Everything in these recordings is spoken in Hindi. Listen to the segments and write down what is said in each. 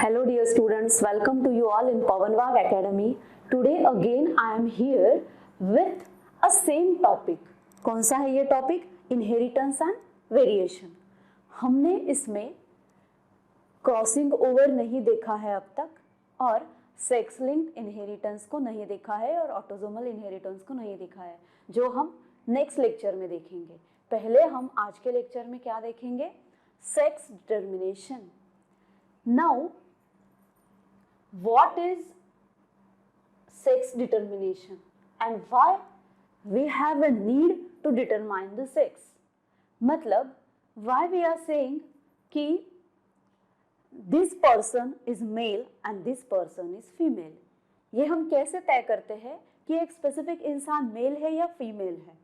Hello dear students, welcome to you all in Pavanwag Academy. Today again I am here with a same topic. कौन सा है ये टॉपिक? Inheritance and variation. हमने इसमें क्रॉसिंग ओवर नहीं देखा है अब तक और सेक्स लिंक्ड इनहेरिटेंस को नहीं देखा है और ऑटोसोमल इनहेरिटेंस को नहीं देखा है, जो हम नेक्स्ट लेक्चर में देखेंगे. पहले हम आज के लेक्चर में क्या देखेंगे? Sex determination. Now, what is sex determination and why we have a need to determine the sex? मतलब why we are saying कि this person is male and this person is female. ये हम कैसे तय करते हैं कि एक स्पेसिफिक इंसान मेल है या फीमेल है?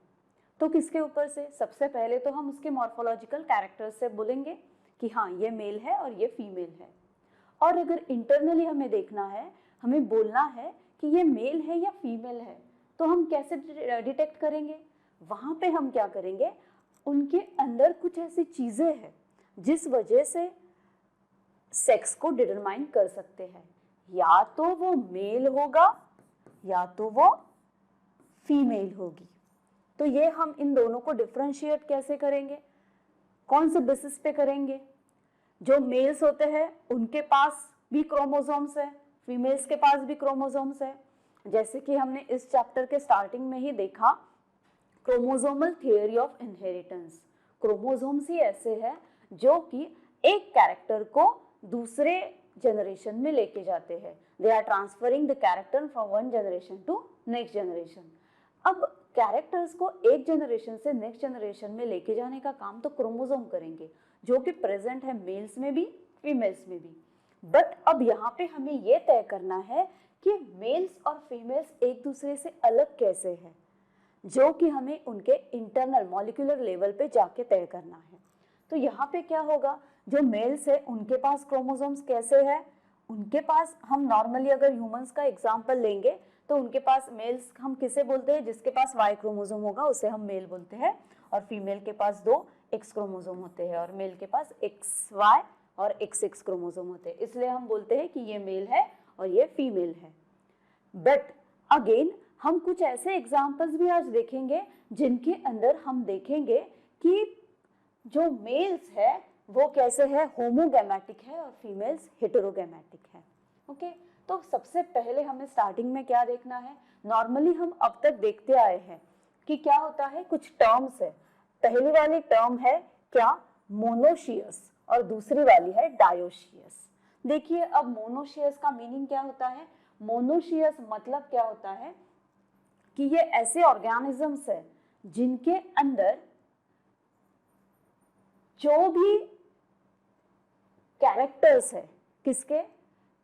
तो किसके ऊपर से? सबसे पहले तो हम उसके मॉर्फोलॉजिकल कैरेक्टर्स से बोलेंगे कि हाँ ये मेल है और ये फीमेल है. और अगर इंटरनली हमें देखना है, हमें बोलना है कि ये मेल है या फीमेल है, तो हम कैसे डिटेक्ट करेंगे? वहाँ पे हम क्या करेंगे, उनके अंदर कुछ ऐसी चीज़ें हैं जिस वजह से सेक्स को डिटरमाइन कर सकते हैं. या तो वो मेल होगा या तो वो फीमेल होगी. तो ये हम इन दोनों को डिफरेंशिएट कैसे करेंगे? कौन से बेसिस पे करेंगे? जो मेल्स होते हैं उनके पास भी क्रोमोसोम्स है, फीमेल्स के पास भी क्रोमोसोम्स है. जैसे कि हमने इस चैप्टर के स्टार्टिंग में ही देखा, chromosomal theory of inheritance. Chromosomes ही ऐसे हैं जो कि एक कैरेक्टर को दूसरे जनरेशन में लेके जाते हैं. They are transferring the character from one generation to next generation. अब कैरेक्टर्स को एक जनरेशन से नेक्स्ट जनरेशन में लेके जाने का काम तो क्रोमोसोम करेंगे, जो कि प्रेजेंट है मेल्स में भी फीमेल्स में भी. बट अब यहाँ पे हमें ये तय करना है कि मेल्स और फीमेल्स एक दूसरे से अलग कैसे हैं, जो कि हमें उनके इंटरनल मॉलिक्यूलर लेवल पे जाके तय करना है. तो यहाँ पे क्या होगा, जो मेल्स है उनके पास क्रोमोसोम्स कैसे है? उनके पास, हम नॉर्मली अगर ह्यूमंस का एग्जाम्पल लेंगे तो उनके पास मेल्स हम किसे बोलते हैं? जिसके पास वाई क्रोमोसोम होगा उसे हम मेल बोलते हैं. और फीमेल के पास 2 एक्स क्रोमोसोम होते हैं और मेल के पास XY और XX क्रोमोसोम होते हैं. इसलिए हम बोलते हैं कि ये मेल है और ये फीमेल है. बट अगेन हम कुछ ऐसे एग्जाम्पल्स भी आज देखेंगे जिनके अंदर हम देखेंगे कि जो मेल्स है वो कैसे है, होमोगैमेटिक है और फीमेल्स हेटेरोगैमेटिक है. ओके, तो सबसे पहले हमें स्टार्टिंग में क्या देखना है? नॉर्मली हम अब तक देखते आए हैं कि क्या होता है, कुछ टर्म्स है. पहली वाली टर्म है क्या? मोनोशियस. और दूसरी वाली है डायोशियस. देखिए अब मोनोशियस का मीनिंग क्या होता है? मोनोशियस मतलब क्या होता है कि ये ऐसे ऑर्गेनिजम्स है जिनके अंदर जो भी कैरेक्टर्स है, किसके?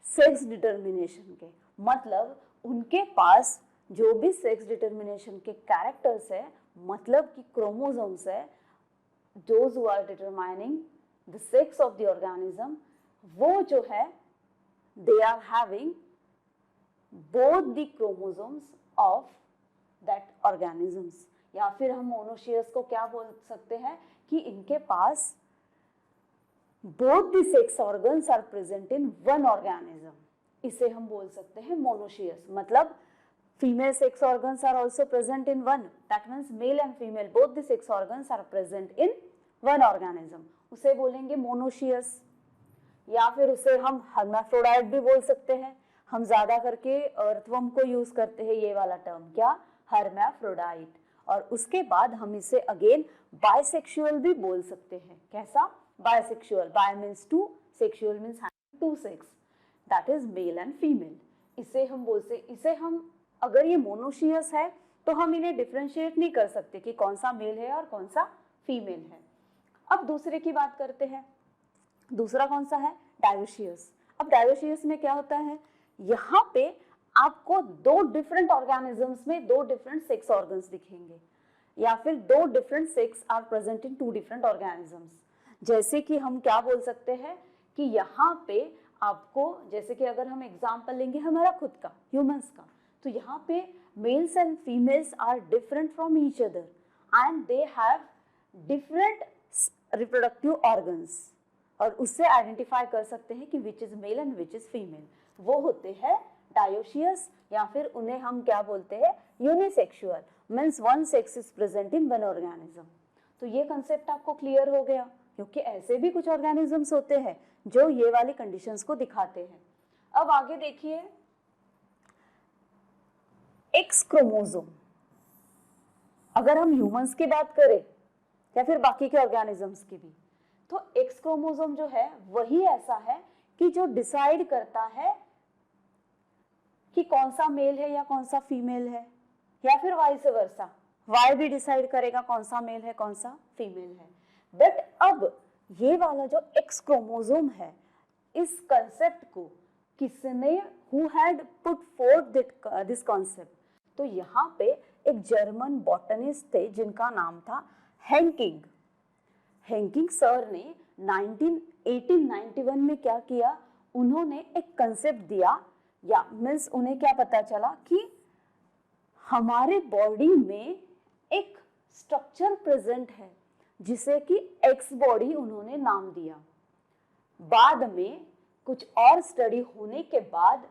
सेक्स डिटर्मिनेशन के. मतलब उनके पास जो भी सेक्स डिटर्मिनेशन के कैरेक्टर्स है, मतलब कि क्रोमोसोम्स है, those who are determining the sex of the organism, वो जो है they are having both the chromosomes of that organisms. या फिर हम मोनोशियस को क्या बोल सकते हैं कि इनके पास both the sex organs are present in one organism. इसे हम बोल सकते हैं मोनोशियस. मतलब female sex organs are also present in one. That means male and female both the sex organs are present in one organism. उसे बोलेंगे मोनोशियस. या फिर उसे हम हर्माफ्रोडाइट भी बोल सकते हैं. हम ज्यादा करके अर्थवर्म को यूज करते हैं ये वाला टर्म, क्या? हर्माफ्रोडाइट. और उसके बाद हम इसे अगेन बाइसेक्सुअल भी बोल सकते हैं. कैसा? Bisexual. Bi means two, sexual means having two sex. That is male and female. इसे हम अगर ये मोनोशियस है तो हम इन्हें डिफरेंशिएट नहीं कर सकते कि कौन सा मेल है और कौन सा फीमेल है. अब दूसरे की बात करते हैं. दूसरा कौन सा है? डायोशियस. अब डायोशियस में क्या होता है? यहाँ पे आपको 2 डिफरेंट ऑर्गेनिजम्स में 2 डिफरेंट सेक्स ऑर्गन्स दिखेंगे, या फिर 2 different sex are present in 2 different organisms. जैसे कि हम क्या बोल सकते हैं कि यहाँ पे आपको, जैसे कि अगर हम एग्जांपल लेंगे हमारा खुद का, ह्यूमंस का, तो यहाँ पे males and females are different from each other and they have different reproductive organs. और उससे आइडेंटिफाई कर सकते हैं कि which is male and which is female. वो होते हैं डायोशियस या फिर उन्हें हम क्या बोलते हैं, unisexual, means one sex is present in one organism. तो ये कंसेप्ट आपको क्लियर हो गया, क्योंकि ऐसे भी कुछ ऑर्गेनिजम्स होते हैं जो ये वाली कंडीशंस को दिखाते हैं। अब आगे देखिए, एक्स क्रोमोसोम, अगर हम ह्यूमंस की बात करें या फिर बाकी के ऑर्गेनिजम्स की भी, तो एक्स क्रोमोसोम जो है वही ऐसा है कि जो डिसाइड करता है कि कौन सा मेल है या कौन सा फीमेल है, या फिर वाइस वर्सा, वाई भी डिसाइड करेगा कौन सा मेल है कौन सा फीमेल है। बट अब ये वाला जो एक्स क्रोमोसोम है, इस कंसेप्ट को किसने, who had put fourth this concept, तो यहाँ पे एक जर्मन बॉटनिस्ट थे जिनका नाम था हेंकिंग। हेंकिंग सर ने 1891 में क्या किया, उन्होंने एक कंसेप्ट दिया, या मीन्स उन्हें क्या पता चला कि हमारे बॉडी में एक स्ट्रक्चर प्रेजेंट है जिसे कि एक्स बॉडी उन्होंने नाम दिया। बाद में कुछ और स्टडी होने के बाद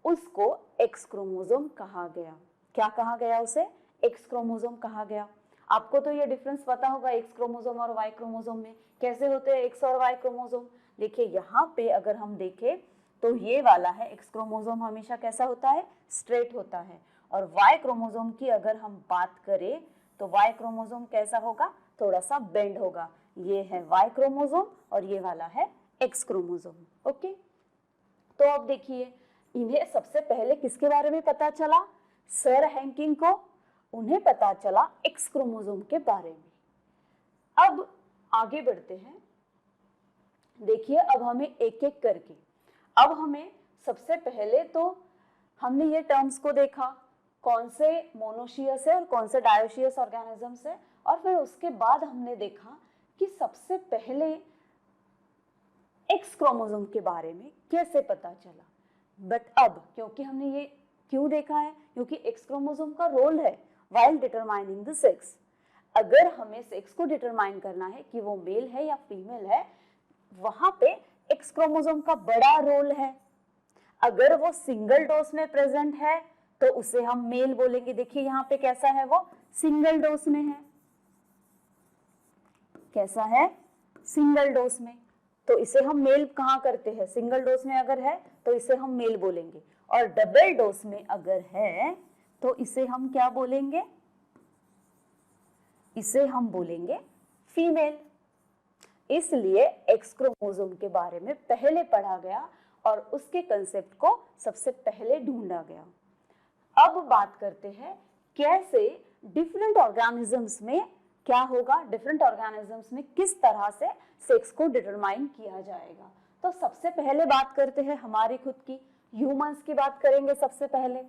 उसको एक्स क्रोमोसोम कहा गया। क्या कहा गया उसे? एक्स क्रोमोसोम कहा गया। आपको तो ये डिफरेंस पता होगा एक्स क्रोमोसोम और वाई क्रोमोसोम में, कैसे होते हैं एक्स और वाई क्रोमोसोम। देखिए यहाँ पे अगर हम देखें तो ये वाला है एक्स क्रोमोसोम, हमेशा कैसा होता है, स्ट्रेट होता है। और वाई क्रोमोसोम की अगर हम बात करें तो वाई क्रोमोसोम कैसा होगा, थोड़ा सा बेंड होगा। ये है वाई क्रोमोसोम और ये वाला है एक्स क्रोमोसोम। ओके, तो अब देखिए इन्हें सबसे पहले किसके बारे में पता चला, सर हैंकिंग को, उन्हें पता चला एक्स क्रोमोसोम के बारे में। अब आगे बढ़ते हैं, देखिए अब हमें एक एक करके, अब हमें सबसे पहले तो हमने ये टर्म्स को देखा, कौन से मोनोशियस है और कौन से डायोशियस ऑर्गेनिजम्स है, और फिर उसके बाद हमने देखा कि सबसे पहले एक्स क्रोमोसोम के बारे में कैसे पता चला। बट अब क्योंकि हमने ये क्यों देखा है, क्योंकि एक्स क्रोमोसोम का रोल है व्हाइल डिटरमाइनिंग द सेक्स। अगर हमें सेक्स को डिटरमाइन करना है कि वो मेल है या फीमेल है, वहां पे एक्स क्रोमोसोम का बड़ा रोल है। अगर वो सिंगल डोज में प्रेजेंट है तो उसे हम मेल बोलेंगे। देखिए यहाँ पे कैसा है, वो सिंगल डोज में है, कैसा है, सिंगल डोज में, तो इसे हम मेल कहाँ करते हैं, सिंगल डोज में अगर है तो इसे हम मेल बोलेंगे। और डबल डोज में अगर है तो इसे हम क्या बोलेंगे, इसे हम बोलेंगे फीमेल। इसलिए एक्स क्रोमोसोम के बारे में पहले पढ़ा गया और उसके कंसेप्ट को सबसे पहले ढूंढा गया। अब बात करते हैं कैसे डिफरेंट ऑर्गेनिजम्स में क्या होगा, डिफरेंट ऑर्गेनिजम्स में किस तरह से सेक्स को डिटरमाइन किया जाएगा। तो सबसे पहले बात करते हैं हमारी खुद की, ह्यूमंस की बात करेंगे सबसे पहले।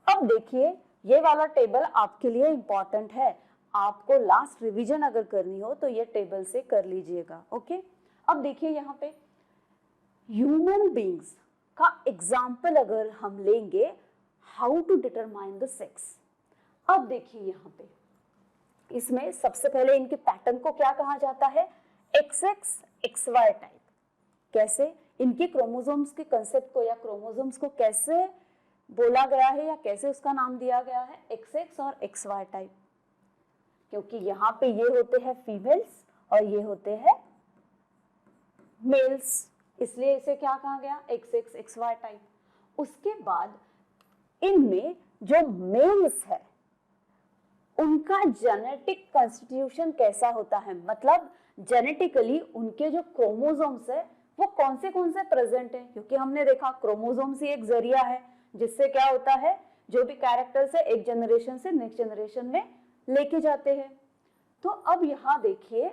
अब देखिए ये वाला टेबल आपके लिए इंपॉर्टेंट है, आपको लास्ट रिवीजन अगर करनी हो तो ये टेबल से कर लीजिएगा। ओके, अब देखिए यहाँ पे ह्यूमन बींग्स का एग्जाम्पल अगर हम लेंगे, how to determine the sex. अब देखिए यहाँ पे इसमें सबसे पहले इनके पैटर्न को क्या कहा जाता है, XX XY टाइप। कैसे इनके क्रोमोसोम्स के कंसेप्ट को या क्रोमोसोम्स को कैसे बोला गया है या कैसे उसका नाम दिया गया है, XX और XY टाइप, क्योंकि यहाँ पे ये होते हैं फीमेल्स और ये होते हैं मेल्स, इसलिए इसे क्या कहा गया, XX XY टाइप। उसके बाद इनमें जो मेल्स है उनका जेनेटिक कॉन्स्टिट्यूशन कैसा होता है, मतलब जेनेटिकली उनके जो क्रोमोसोम्स है वो कौन से प्रेजेंट है, क्योंकि हमने देखा क्रोमोसोम्स ही एक जरिया है जिससे क्या होता है, जो भी कैरेक्टर्स है एक जनरेशन से नेक्स्ट जनरेशन में लेके जाते हैं। तो अब यहाँ देखिए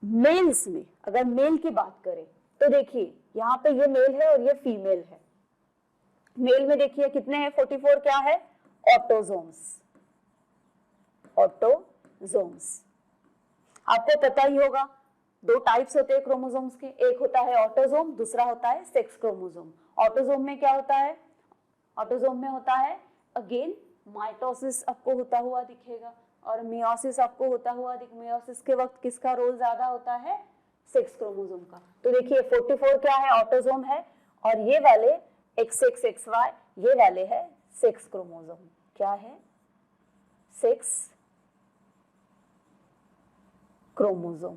मेल्स में अगर मेल की बात करें तो देखिए यहाँ पे ये मेल है और ये फीमेल है। मेल में देखिए कितने हैं, 44 क्या है, ऑटोसोम्स। ऑटोसोम्स आपको पता ही होगा, दो टाइप्स होते हैं क्रोमोसोम्स के, एक होता है ऑटोसोम, दूसरा होता है सेक्स क्रोमोसोम। ऑटोसोम में क्या होता है, ऑटोसोम में होता है अगेन माइटोसिस आपको होता हुआ दिखेगा और मियोसिस आपको होता हुआ मियोसिस के वक्त किसका रोल ज्यादा होता है, सेक्स क्रोमोसोम का। तो देखिए 44 क्या है, ऑटोसोम है, और ये वाले XX XY ये वाले है सेक्स क्रोमोसोम। क्या है, सेक्स क्रोमोसोम।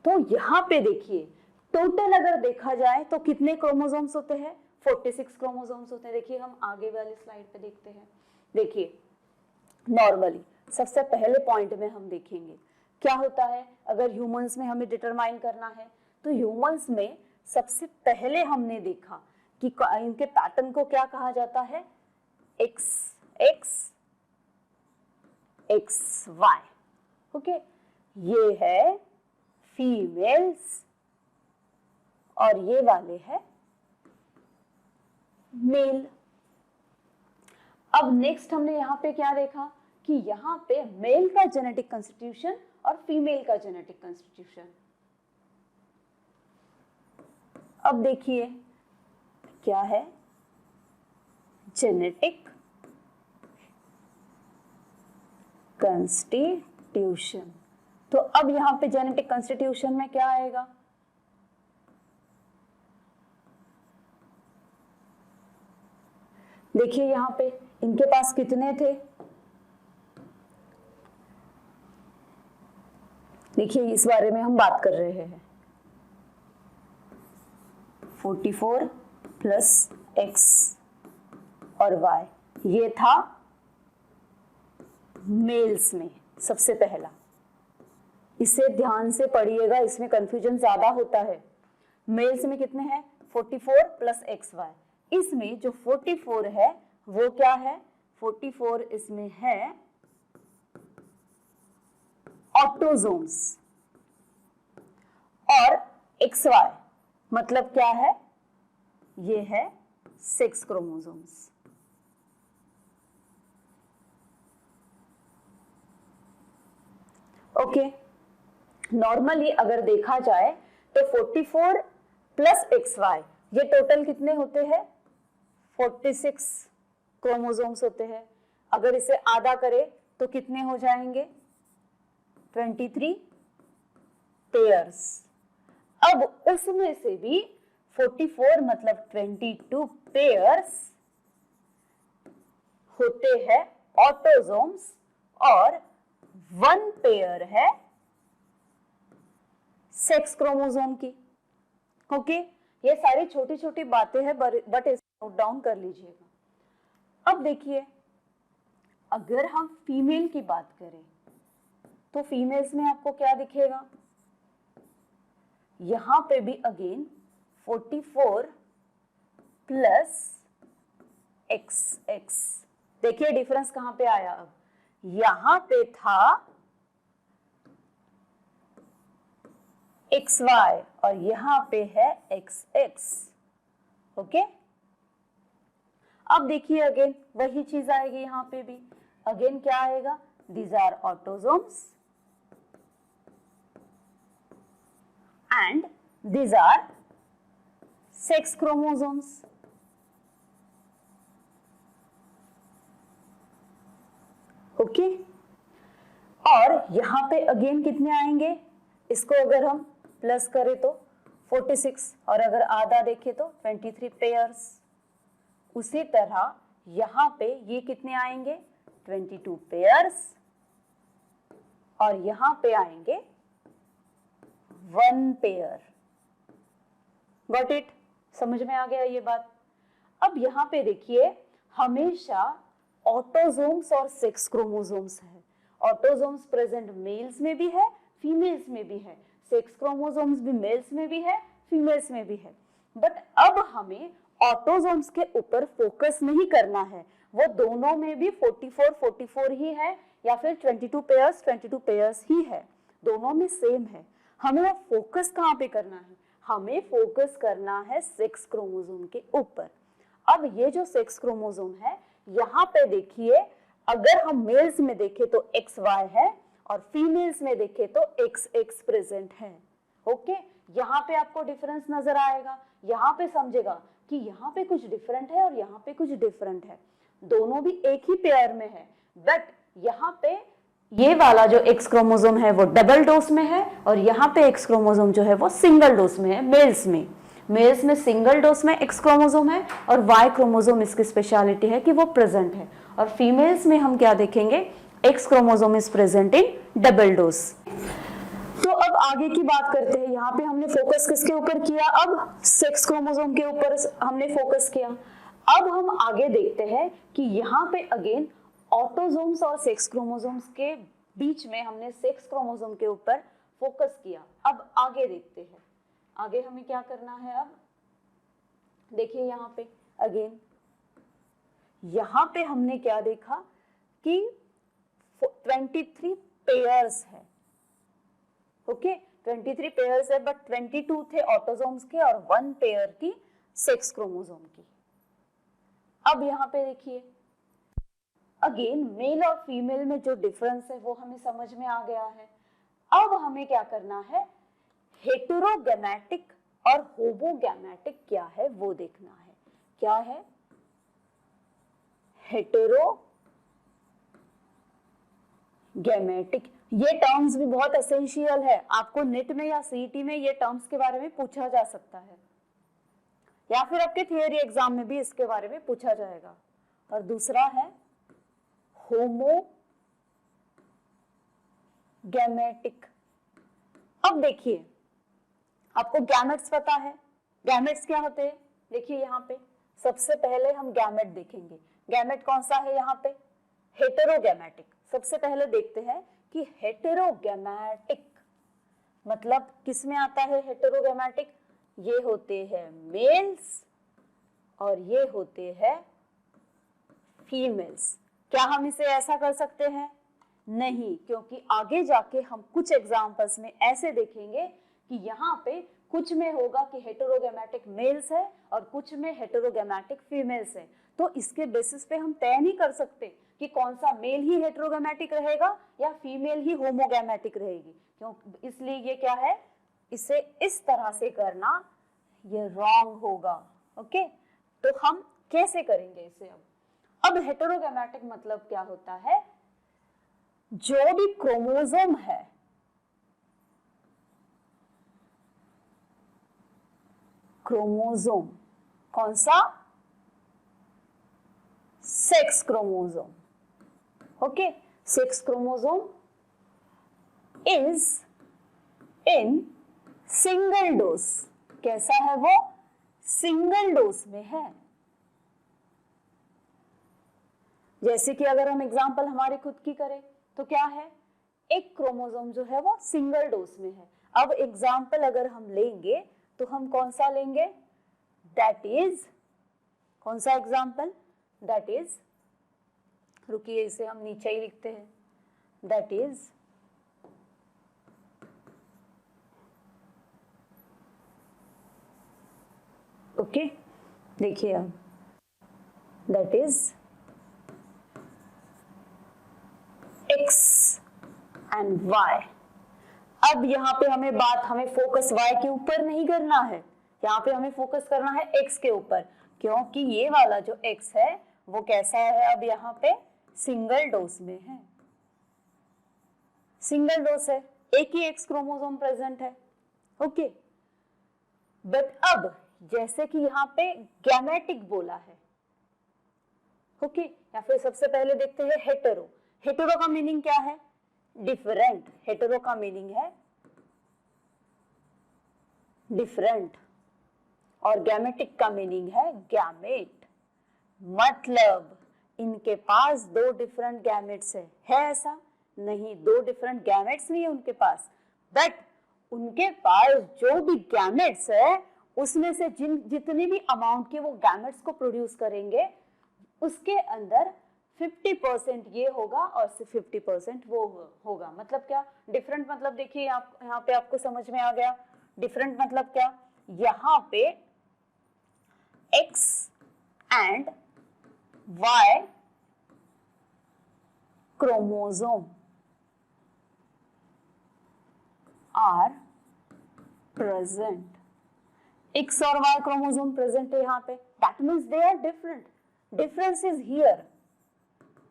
तो यहाँ पे देखिए टोटल अगर देखा जाए तो कितने क्रोमोसोम्स होते हैं, 46 क्रोमोसोम्स होते हैं। देखिए हम आगे वाली स्लाइड पे देखते हैं। देखिए नॉर्मली सबसे पहले पॉइंट में हम देखेंगे क्या होता है, अगर ह्यूमंस में हमें डिटरमाइन करना है तो ह्यूमंस में सबसे पहले हमने देखा कि इनके पैटर्न को क्या कहा जाता है, XX XY। ओके, ये है फीमेल्स और ये वाले है मेल। अब नेक्स्ट हमने यहाँ पे क्या देखा कि यहाँ पे मेल का जेनेटिक कंस्टिट्यूशन और फीमेल का जेनेटिक कंस्टिट्यूशन। अब देखिए क्या है, जेनेटिक कंस्टिट्यूशन। तो अब यहाँ पे जेनेटिक कंस्टिट्यूशन में क्या आएगा, देखिए यहाँ पे इनके पास कितने थे, देखिए इस बारे में हम बात कर रहे हैं, 44 प्लस X और Y, ये था मेल्स में सबसे पहला। इसे ध्यान से पढ़िएगा, इसमें कंफ्यूजन ज्यादा होता है। मेल्स में कितने हैं, 44 प्लस XY। इसमें जो 44 है वो क्या है, 44 इसमें है ऑटोसोम्स, और XY मतलब क्या है, ये है सेक्स क्रोमोसोम्स। ओके, नॉर्मली अगर देखा जाए तो 44 प्लस XY ये टोटल कितने होते हैं, 46 क्रोमोसोम्स होते हैं। अगर इसे आधा करें तो कितने हो जाएंगे, 23 पेयर्स। अब उसमें से भी 44 मतलब 22 पेयर्स होते हैं ऑटोसोम्स और 1 पेयर है सेक्स क्रोमोसोम की। ओके, ये सारी छोटी छोटी बातें हैं बट इसे नोट डाउन कर लीजिएगा। अब देखिए अगर हम फीमेल की बात करें तो फीमेल्स में आपको क्या दिखेगा, यहां पे भी अगेन 44 प्लस XX। देखिए डिफरेंस कहां पे आया, अब यहां पे था XY और यहां पे है XX। ओके, अब देखिए अगेन वही चीज आएगी, यहां पे भी अगेन क्या आएगा, these are autosomes and these are sex chromosomes. Okay, और यहां पे अगेन कितने आएंगे, इसको अगर हम प्लस करें तो 46 और अगर आधा देखें तो 23 पेयर्स। उसी तरह यहां पे ये कितने आएंगे, 22 पेयर्स, और यहां पे आएंगे 1 पेयर। गॉट इट, समझ में आ गया ये बात। अब यहां पे देखिए हमेशा ऑटोसोम्स और सेक्स क्रोमोसोम्स है। ऑटोसोम्स प्रेजेंट मेल्स में भी है, फीमेल्स में भी है, सेक्स क्रोमोसोम्स भी मेल्स में भी है, फीमेल्स में भी है। बट अब हमें ऑटोसोम्स के ऊपर फोकस नहीं करना है, वो दोनों में भी 44 ही है या फिर 22 पेयर्स ही है, दोनों में सेम है। हमें फोकस कहाँ पे करना है, हमें फोकस करना है सेक्स क्रोमोसोम के ऊपर। अब ये जो सेक्स क्रोमोसोम है, यहाँ पे देखिए अगर हम मेल्स में देखें तो XY है और फीमेल्स में देखें तो XX प्रेजेंट है। ओके, यहाँ पे आपको डिफरेंस नजर आएगा, यहाँ पे समझेगा कि यहाँ पे कुछ डिफरेंट है और यहाँ पे कुछ डिफरेंट है, दोनों भी एक ही पेयर में है, बट यहाँ पे ये वाला जो एक्स क्रोमोसोम है वो डबल डोज में है और यहाँ पे एक्स क्रोमोसोम जो है वो सिंगल डोज में है। मेल्स में सिंगल डोज में एक्स क्रोमोसोम है और वाई क्रोमोसोम इसकी स्पेशलिटी है कि वो प्रेजेंट है। और फीमेल्स में हम क्या देखेंगे, x chromosome is present in double dose. तो अब आगे की बात करते हैं। यहाँ पे हमने फोकस किसके ऊपर किया, अब सेक्स क्रोमोसोम के ऊपर हमने फोकस किया। अब हम आगे देखते हैं कि यहाँ पे अगेन ऑटोसोम्स और सेक्स क्रोमोसोम्स के बीच में हमने सेक्स क्रोमोसोम के ऊपर फोकस किया। अब आगे देखते हैं, आगे हमें क्या करना है। अब देखिए यहाँ पे अगेन, यहाँ पे हमने क्या देखा कि 23 पेयर्स है। ओके, 23 पेयर्स है, बट 22 थे ऑटोसोम्स के और 1 पेयर की सेक्स क्रोमोसोम की। अब यहाँ पे देखिए अगेन मेल और फीमेल में जो डिफरेंस है वो हमें समझ में आ गया है। अब हमें क्या करना है, हेटेरोगैमेटिक और होमोगैमेटिक क्या है वो देखना है। क्या है, हेटेरोगैमेटिक। ये टर्म्स भी बहुत एसेंशियल है, आपको नेट में या सीईटी में ये टर्म्स के बारे में पूछा जा सकता है या फिर आपके थियरी एग्जाम में भी इसके बारे में पूछा जाएगा। और दूसरा है होमोगैमेटिक। अब देखिए आपको गैमेट्स पता है, गैमेट्स क्या होते हैं, देखिए यहाँ पे सबसे पहले हम गैमेट देखेंगे। गैमेट कौन सा है यहाँ पे, हेटेरोगैमेटिक। सबसे पहले देखते हैं कि हेटेरोगैमेटिक मतलब किस में आता है। हेटेरोगैमेटिक ये होते हैं मेल्स और ये होते हैं फीमेल्स। क्या हम इसे ऐसा कर सकते हैं, नहीं, क्योंकि आगे जाके हम कुछ एग्जांपल्स में ऐसे देखेंगे कि यहाँ पे कुछ में होगा कि हेटेरोगैमेटिक मेल्स है और कुछ में हेटेरोगैमेटिक फीमेल्स है। तो इसके बेसिस पे हम तय नहीं कर सकते कि कौन सा मेल ही हेटेरोगैमेटिक रहेगा या फीमेल ही होमोगैमेटिक रहेगी, क्यों, इसलिए ये क्या है, इसे इस तरह से करना ये रॉन्ग होगा। ओके, तो हम कैसे करेंगे इसे। अब हेटेरोगैमेटिक मतलब क्या होता है, जो भी क्रोमोसोम है क्रोमोसोम कौन सा, sex chromosome. Okay, sex chromosome is in single dose. कैसा है वो, सिंगल डोज में है। जैसे कि अगर हम एग्जांपल हमारे खुद की करें तो क्या है, एक क्रोमोसोम जो है वो सिंगल डोज में है। अब एग्जांपल अगर हम लेंगे तो हम कौन सा लेंगे, दैट इज, कौन सा एग्जांपल, दैट इज, रुकिए इसे हम नीचे ही लिखते हैं, दैट इज ओके, देखिए अब that is X and Y। अब यहाँ पे हमें फोकस Y के ऊपर नहीं करना है, यहाँ पे हमें फोकस करना है X के ऊपर, क्योंकि ये वाला जो X है वो कैसा है, अब यहाँ पे सिंगल डोज में है, सिंगल डोज है, एक ही X क्रोमोसोम प्रेजेंट है। ओके, बट अब जैसे कि यहाँ पे गैमेटिक बोला है, ओके, या फिर सबसे पहले देखते हैं हेटेरो। हेटेरो का मीनिंग क्या है, डिफरेंट। हेटेरो का मीनिंग है डिफरेंट और गैमेटिक का मीनिंग है गैमेट। मतलब इनके पास दो डिफरेंट गैमेट्स है ऐसा नहीं, दो डिफरेंट गैमेट्स नहीं है उनके पास, बट उनके पास जो भी गैमेट्स है उसमें से जितने भी अमाउंट के वो गैमेट्स को प्रोड्यूस करेंगे उसके अंदर 50% ये होगा और 50% वो होगा। मतलब क्या डिफरेंट, मतलब देखिए यहाँ पे आपको समझ में आ गया डिफरेंट मतलब क्या, यहाँ पे X and Y chromosome are present, X और Y क्रोमोसोम प्रेजेंट है यहाँ पे, that means they are different. Difference is here,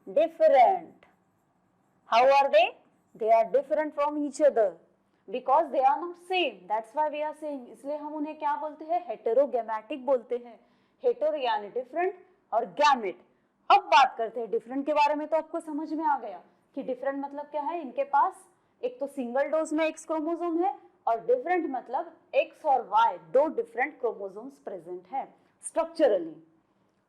different, how are they are different from each other because they are not same, that's why we are saying, इसलिए हम उन्हें क्या बोलते हैं, हेटेरोगैमेटिक बोलते हैं। हेटेरो यानी डिफरेंट और गैमेट। अब बात करते हैं डिफरेंट के बारे में। तो आपको समझ में आ गया कि डिफरेंट मतलब क्या है, इनके पास एक तो सिंगल डोज में एक्स क्रोमोसोम है, और डिफरेंट मतलब एक्स और वाई दो डिफरेंट क्रोमोसोम्स प्रेजेंट है स्ट्रक्चरली।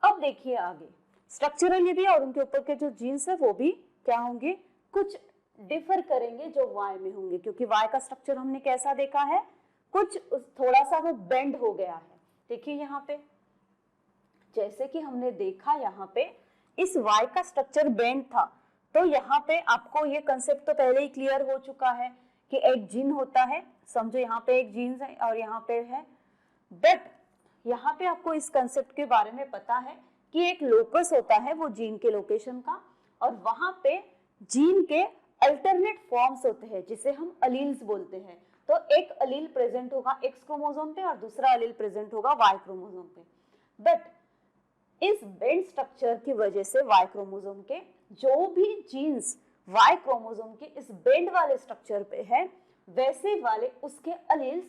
अब देखिए आगे, स्ट्रक्चरली भी और उनके ऊपर के जो जीन्स है वो भी क्या होंगे, कुछ डिफर करेंगे जो वाई में होंगे, क्योंकि वाई का स्ट्रक्चर हमने कैसा देखा है, कुछ थोड़ा सा वो बेंड हो गया है। देखिए यहाँ पे जैसे कि हमने देखा, यहाँ पे इस वाई का स्ट्रक्चर बेंड था, तो यहाँ पे आपको ये कंसेप्ट तो पहले ही क्लियर हो चुका है कि एक जीन होता है, समझो यहाँ पे एक जीन है और यहाँ पे है, बट यहाँ पे आपको इस कंसेप्ट के बारे में पता है कि एक लोकस होता है वो जीन के लोकेशन का, और वहां पे जीन के अल्टरनेट फॉर्म्स होते हैं जिसे हम अलील्स बोलते हैं। तो एक अलील प्रेजेंट होगा एक्स क्रोमोसोम पे और दूसरा अलील प्रेजेंट होगा वाई क्रोमोसोम पे। बट इस बेंड स्ट्रक्चर की वजह से वाई क्रोमोसोम के जो भी जीन्स वाई क्रोमोसोम के इस बेंड वाले स्ट्रक्चर पे है, वैसे वाले उसके अलील्स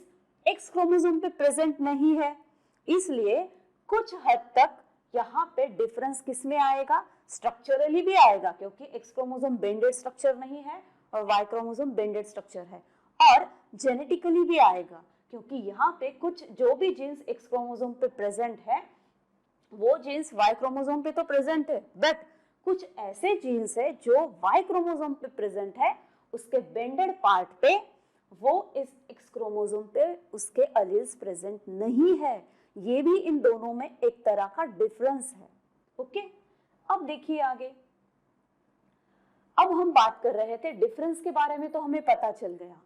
एक्स क्रोमोसोम पे प्रेजेंट नहीं है। इसलिए कुछ हद तक यहाँ पे डिफरेंस किस में आएगा, स्ट्रक्चरली भी आएगा, क्योंकि एक्स क्रोमोसोम बेंडेड स्ट्रक्चर नहीं है और वाई क्रोमोसोम बेंडेड स्ट्रक्चर है, और जेनेटिकली भी आएगा, क्योंकि यहाँ पे कुछ जो भी जीन्स एक्स क्रोमोसोम पे प्रेजेंट है वो जीन्स वाई क्रोमोसोम पे तो प्रेजेंट है, बट कुछ ऐसे जीन्स है जो वाई क्रोमोसोम पे प्रेजेंट है, उसके बेंडेड पार्ट पे वो इस एक्स क्रोमोसोम पे उसके अलील्स प्रेजेंट नहीं है। ये भी इन दोनों में एक तरह का डिफरेंस है। ओके, अब देखिए आगे। अब हम बात कर रहे थे डिफरेंस के बारे में, तो हमें पता चल गया।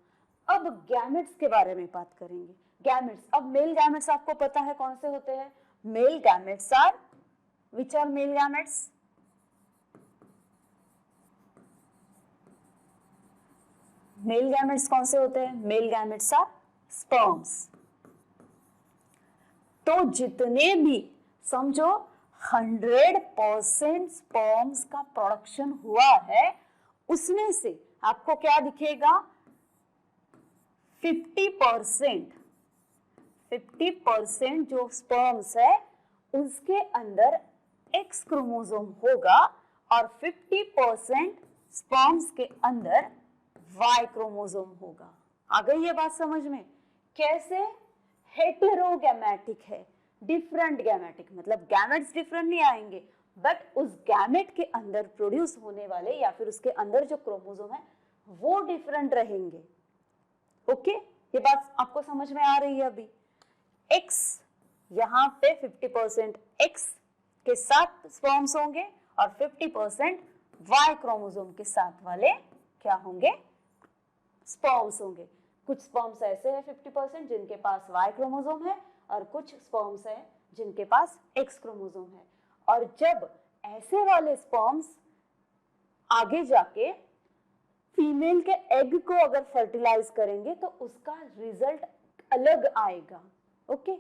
अब गैमेट्स के बारे में बात करेंगे। गैमेट्स, अब मेल गैमेट्स आपको पता है कौन से होते हैं। Male gametes are, which are male gametes? Male gametes कौन से होते हैं, मेल गैमेट्स आर स्पर्म्स। तो जितने भी समझो 100% स्पर्म्स का प्रोडक्शन हुआ है, उसमें से आपको क्या दिखेगा, 50% जो स्पर्म्स है उसके अंदर एक्स क्रोमोसोम होगा, और 50% स्पर्म्स के अंदर वाई क्रोमोसोम होगा। आ गई ये बात समझ में, कैसे हेटेरोगैमेटिक है, डिफरेंट गैमेटिक, मतलब गैमेट्स डिफरेंट नहीं आएंगे, बट उस गैमेट के अंदर प्रोड्यूस होने वाले या फिर उसके अंदर जो क्रोमोसोम है वो डिफरेंट रहेंगे। ओके, ये बात आपको समझ में आ रही है। अभी एक्स, यहाँ पे 50% एक्स के साथ स्पर्म्स होंगे और 50% वाई क्रोमोसोम के साथ वाले क्या होंगे, स्पर्म्स होंगे। कुछ स्पर्म्स ऐसे हैं 50% जिनके पास वाई क्रोमोसोम है, और कुछ स्पर्म्स हैं जिनके पास एक्स क्रोमोसोम है। और जब ऐसे वाले स्पर्म्स आगे जाके फीमेल के एग को अगर फर्टिलाइज करेंगे तो उसका रिजल्ट अलग आएगा। ओके,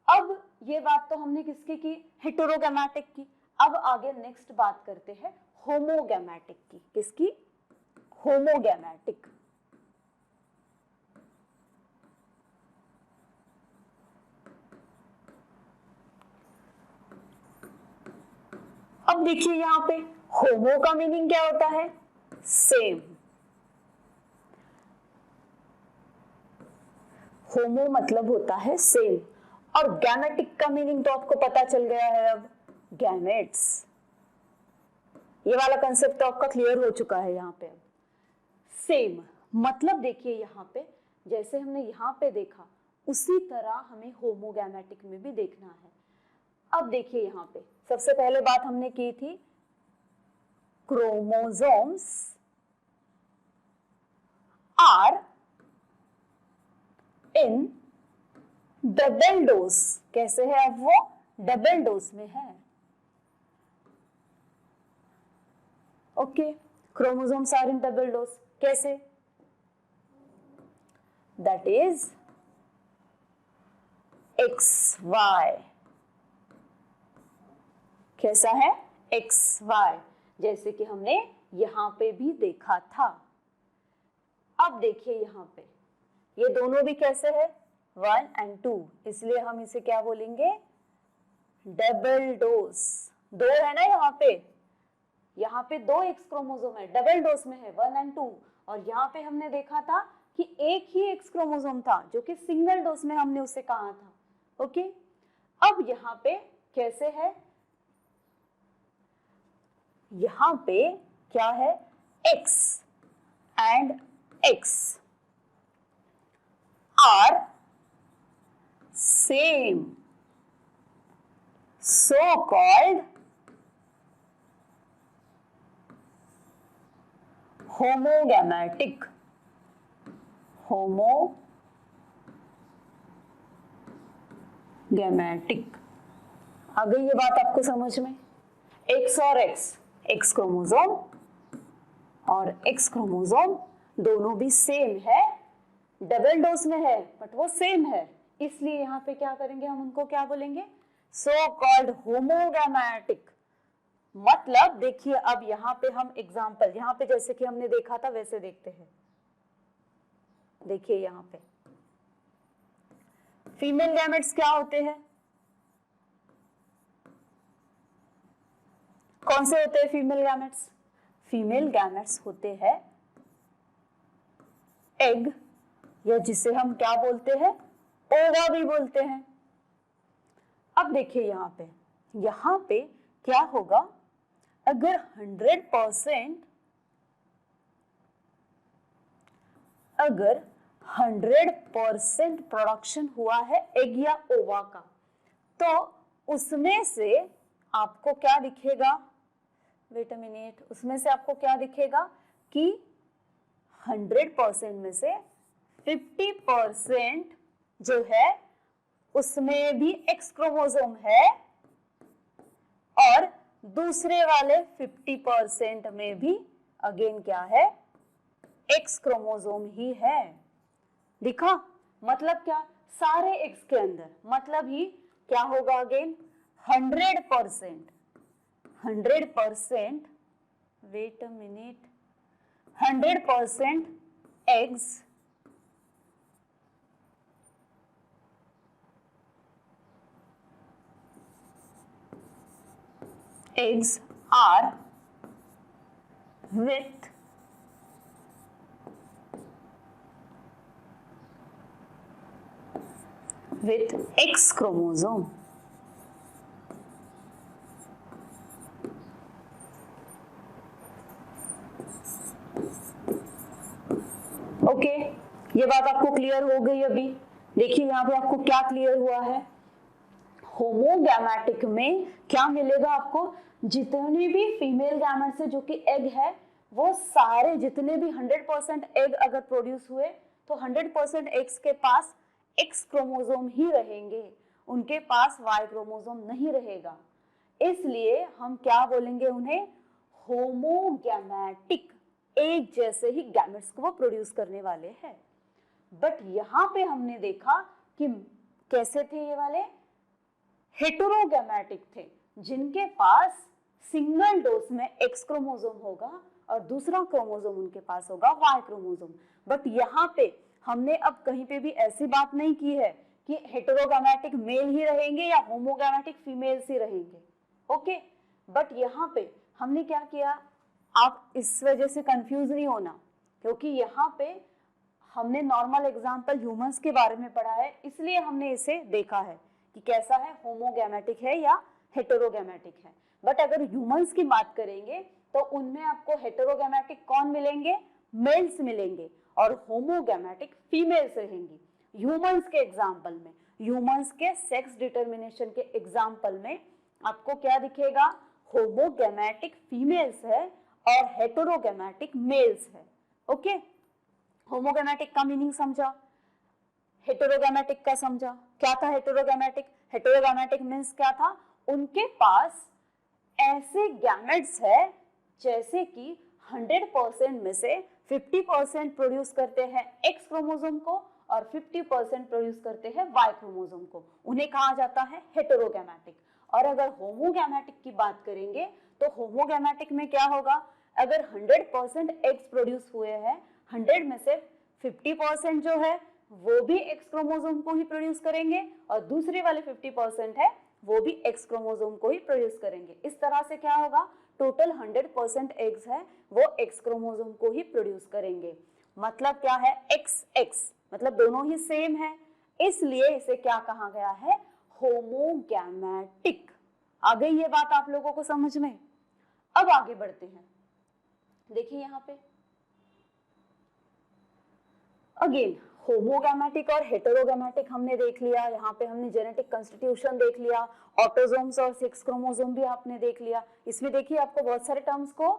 अब ये बात तो हमने किसकी की, हेटेरोगैमेटिक की। अब आगे नेक्स्ट बात करते हैं होमोगैमेटिक की। किसकी, होमोगैमेटिक। अब देखिए यहाँ पे होमो का मीनिंग क्या होता है, सेम। होमो मतलब होता है सेम, और गैमेटिक का मीनिंग तो आपको पता चल गया है। अब गैमेट्स, ये वाला कंसेप्ट तो आपका क्लियर हो चुका है। यहाँ पे सेम मतलब देखिए यहाँ पे जैसे हमने यहाँ पे देखा उसी तरह हमें होमोगैमेटिक में भी देखना है। अब देखिए यहाँ पे सबसे पहले बात हमने की थी, chromosomes are in double dose. कैसे है, अब वो डबल डोज में है। Okay, chromosomes are in double dose, कैसे, दैट इज XY। कैसा है, XY, जैसे कि हमने यहाँ पे भी देखा था। अब देखिए यहाँ पे ये दोनों भी कैसे है 1 and 2, इसलिए हम इसे क्या बोलेंगे डबल डोज। दो है ना यहाँ पे दो एक्स क्रोमोसोम है, डबल डोज में है 1 and 2, और यहाँ पे हमने देखा था कि एक ही एक्स क्रोमोसोम था जो कि सिंगल डोज में हमने उसे कहा था। ओके, अब यहाँ पे कैसे है, यहाँ पे क्या है x and x are same, so called homogamatic। आ गई ये बात आपको समझ में? x और x क्रोमोसोम और x क्रोमोसोम दोनों भी सेम है, डबल डोज में है बट वो सेम है, इसलिए यहाँ पे क्या करेंगे हम उनको क्या बोलेंगे सो कॉल्ड होमोगैमेटिक। मतलब देखिए अब यहाँ पे हम एग्जाम्पल, यहाँ पे जैसे कि हमने देखा था वैसे देखते हैं। देखिए यहाँ पे फीमेल गैमेट्स क्या होते हैं, कौन से होते हैं फीमेल गैमेट्स? फीमेल गैमेट्स होते हैं एग, या जिसे हम क्या बोलते हैं ओवा भी बोलते हैं। अब देखिए यहाँ पे क्या होगा, अगर 100% प्रोडक्शन हुआ है एग या ओवा का, तो उसमें से आपको क्या दिखेगा, वेट अ मिनट, उसमें से आपको क्या दिखेगा कि 100% में से 50% जो है उसमें भी एक्स क्रोमोसोम है, और दूसरे वाले 50% में भी अगेन क्या है एक्स क्रोमोसोम ही है। दिखा? मतलब क्या, सारे एक्स के अंदर, मतलब ही क्या होगा again 100%, wait a minute, 100% eggs are with X chromosome। Okay, ये बात आपको क्लियर हो गई। अभी देखिए यहाँ पे आपको क्या क्लियर हुआ है, होमोगैमेटिक में क्या मिलेगा आपको, जितने भी फीमेल गैमेट्स है जो कि एग है, वो सारे जितने भी 100% एग अगर प्रोड्यूस हुए तो 100% एग्स के पास एक्स क्रोमोसोम ही रहेंगे, उनके पास वाई क्रोमोसोम नहीं रहेगा। इसलिए हम क्या बोलेंगे उन्हें होमोगैमेटिक, एक जैसे ही गैमेट्स को वो प्रोड्यूस करने वाले हैं। बट यहाँ पे हमने देखा कि कैसे थे ये वाले, हेटेरोगैमेटिक थे, जिनके पास सिंगल डोज में एक्स क्रोमोसोम होगा और दूसरा क्रोमोसोम उनके पास होगा वाई क्रोमोसोम। बट यहाँ पे हमने अब कहीं पे भी ऐसी बात नहीं की है कि हेटेरोगैमेटिक मेल ही रहेंगे या होमोगैमेटिक फीमेल्स ही रहेंगे। ओके, बट यहाँ पे हमने क्या किया, आप इस वजह से कंफ्यूज नहीं होना, क्योंकि यहाँ पे हमने नॉर्मल एग्जाम्पल ह्यूमंस के बारे में पढ़ा है, इसलिए हमने इसे देखा है कि कैसा है, होमोगैमेटिक है या हेटेरोगैमेटिक है। बट अगर ह्यूमंस की बात करेंगे तो उनमें आपको हेटेरोगैमेटिक कौन मिलेंगे, मेल्स मिलेंगे, और होमोगैमेटिक फीमेल्स रहेंगी। ह्यूमंस के एग्जाम्पल में, ह्यूमंस के सेक्स डिटर्मिनेशन के एग्जाम्पल में आपको क्या दिखेगा, होमोगैमेटिक फीमेल्स है और हेटेरोगैमेटिक मेल्स है। ओके, होमोगैमेटिक का मीनिंग समझा, हेटेरोगैमेटिक का समझा। क्या था हेटेरोगैमेटिक? हेटेरोगैमेटिक मींस क्या था, उनके पास ऐसे गैमेट्स है जैसे कि 100% में से 50% प्रोड्यूस करते हैं एक्स क्रोमोसोम को और 50% प्रोड्यूस करते हैं वाई क्रोमोसोम को, उन्हें कहा जाता है हेटेरोगैमेटिक। और अगर होमोगैमेटिक की बात करेंगे तो होमोगैमेटिक में क्या होगा, अगर 100% एग्स प्रोड्यूस हुए हैं, 100 में से 50% जो है वो भी एक्स क्रोमोसोम को ही प्रोड्यूस करेंगे और दूसरे वाले 50% है वो भी एक्स क्रोमोसोम को ही प्रोड्यूस करेंगे। इस तरह से क्या होगा, टोटल 100% एग्स है वो एक्स क्रोमोसोम को ही प्रोड्यूस करेंगे। मतलब क्या है, एक्स एक्स मतलब दोनों ही सेम है, इसलिए इसे क्या कहा गया है, होमोगैमेटिक। आ गई ये बात आप लोगों को समझ में। अब आगे बढ़ते हैं, देखिए यहाँ पे अगेन होमोगैमेटिक और हेटेरोगैमेटिक हमने देख लिया, यहाँ पे हमने जेनेटिक कंस्टिट्यूशन देख लिया, ऑटोसोम्स और सेक्स क्रोमोसोम भी आपने देख लिया। इसमें देखिए आपको बहुत सारे टर्म्स को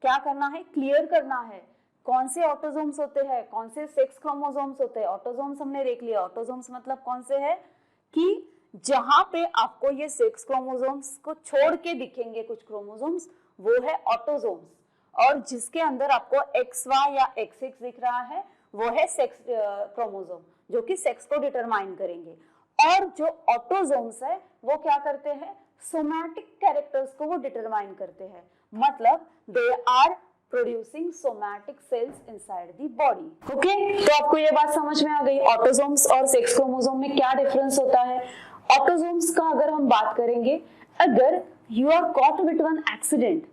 क्या करना है, क्लियर करना है, कौन से ऑटोसोम्स होते हैं, कौन से सेक्स क्रोमोसोम्स होते हैं। ऑटोसोम्स हमने देख लिया, ऑटोसोम्स मतलब कौन से है कि जहां पे आपको ये सेक्स क्रोमोसोम्स को छोड़ के दिखेंगे कुछ क्रोमोसोम्स, वो है ऑटोसोम्स, और जिसके अंदर आपको XY या XX दिख रहा है वो है सेक्स क्रोमोसोम, जो कि सेक्स को डिटरमाइन करेंगे। और जो ऑटोसोम्स है वो क्या करते हैं, सोमैटिक कैरेक्टर्स को वो डिटरमाइन करते हैं, मतलब they are producing somatic cells inside the body. Okay, तो आपको ये बात समझ में आ गई ऑटोसोम्स और सेक्स क्रोमोसोम में क्या डिफरेंस होता है। ऑटोसोम्स का अगर हम बात करेंगे, अगर you are caught with one accident,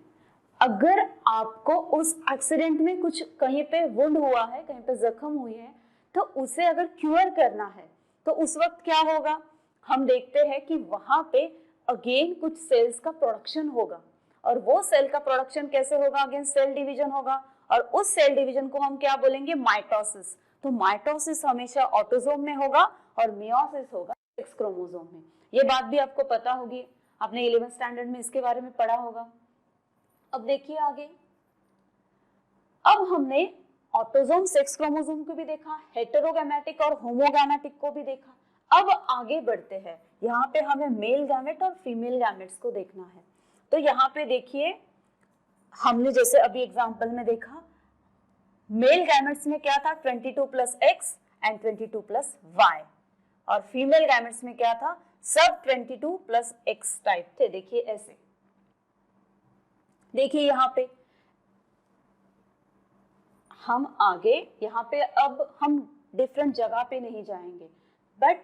अगर आपको उस एक्सीडेंट में कुछ कहीं पे वुंड हुआ है, कहीं पे जख्म हुई है, तो उसे अगर क्योर करना है तो उस वक्त क्या होगा, हम देखते हैं कि वहां पे अगेन कुछ सेल्स का प्रोडक्शन होगा, और वो सेल का प्रोडक्शन कैसे होगा, अगेन सेल डिवीजन होगा, और उस सेल डिवीजन को हम क्या बोलेंगे, माइटोसिस। तो माइटोसिस हमेशा ऑटोसोम में होगा और मियोसिस होगा सेक्स क्रोमोसोम में। ये बात भी आपको पता होगी, आपने 11th स्टैंडर्ड में इसके बारे में पढ़ा होगा। अब देखिए आगे, अब हमने ऑटोसोम सेक्स क्रोमोसोम को भी देखा, हेटेरोगैमेटिक और होमोगैमेटिक को भी देखा। अब आगे बढ़ते हैं, यहाँ पे हमें मेल गैमेट और फीमेल गैमेट्स को देखना है। तो यहाँ पे देखिए हमने जैसे अभी एग्जांपल में देखा, मेल गैमेट्स में क्या था, 22 plus x and 22 plus y, और फीमेल गैमेट्स में क्या था, सब 22 प्लस एक्स टाइप थे। देखिए ऐसे, देखिए यहाँ पे हम आगे, यहाँ पे अब हम डिफरेंट जगह पे नहीं जाएंगे, बट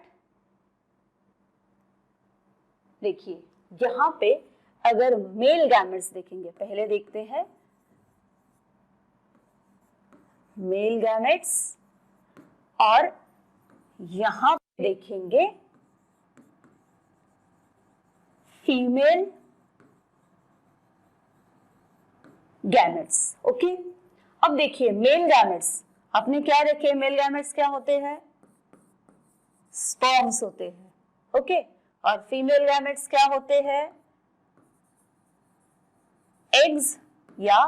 देखिए यहाँ पे अगर मेल गैमेट्स देखेंगे, पहले देखते हैं मेल गैमेट्स, और यहाँ पे देखेंगे फीमेल गैमेट्स। ओके, अब देखिए मेल गैमेट्स आपने क्या देखे, मेल गैमेट्स क्या होते हैं, स्पर्म्स होते हैं। ओके, और फीमेल गैमेट्स क्या होते हैं, एग्स या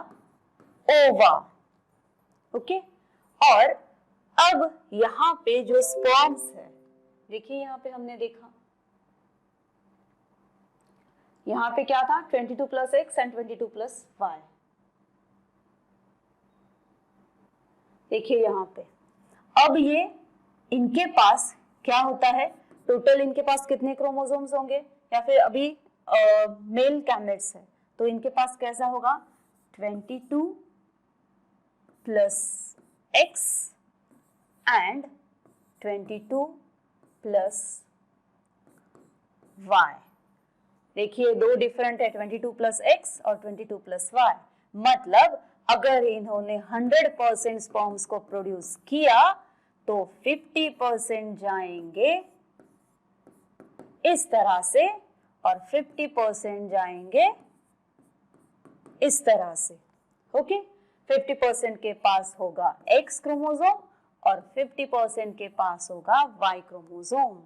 ओवा। ओके, और अब यहाँ पे जो स्पर्म्स है, देखिए यहाँ पे हमने देखा, यहाँ पे क्या था, 22 plus x and 22 plus y. देखिए यहाँ पे अब ये इनके पास क्या होता है, टोटल इनके पास कितने क्रोमोसोम्स होंगे, या फिर अभी मेल गैमेट्स है तो इनके पास कैसा होगा, 22 plus x and 22 plus y. देखिए दो डिफरेंट है, 22 प्लस एक्स और 22 प्लस वाई। मतलब अगर इन्होंने 100% स्पर्म्स को प्रोड्यूस किया तो 50% जाएंगे इस तरह से और 50% जाएंगे इस तरह से। ओके, 50% के पास होगा एक्स क्रोमोसोम और 50% के पास होगा वाई क्रोमोसोम।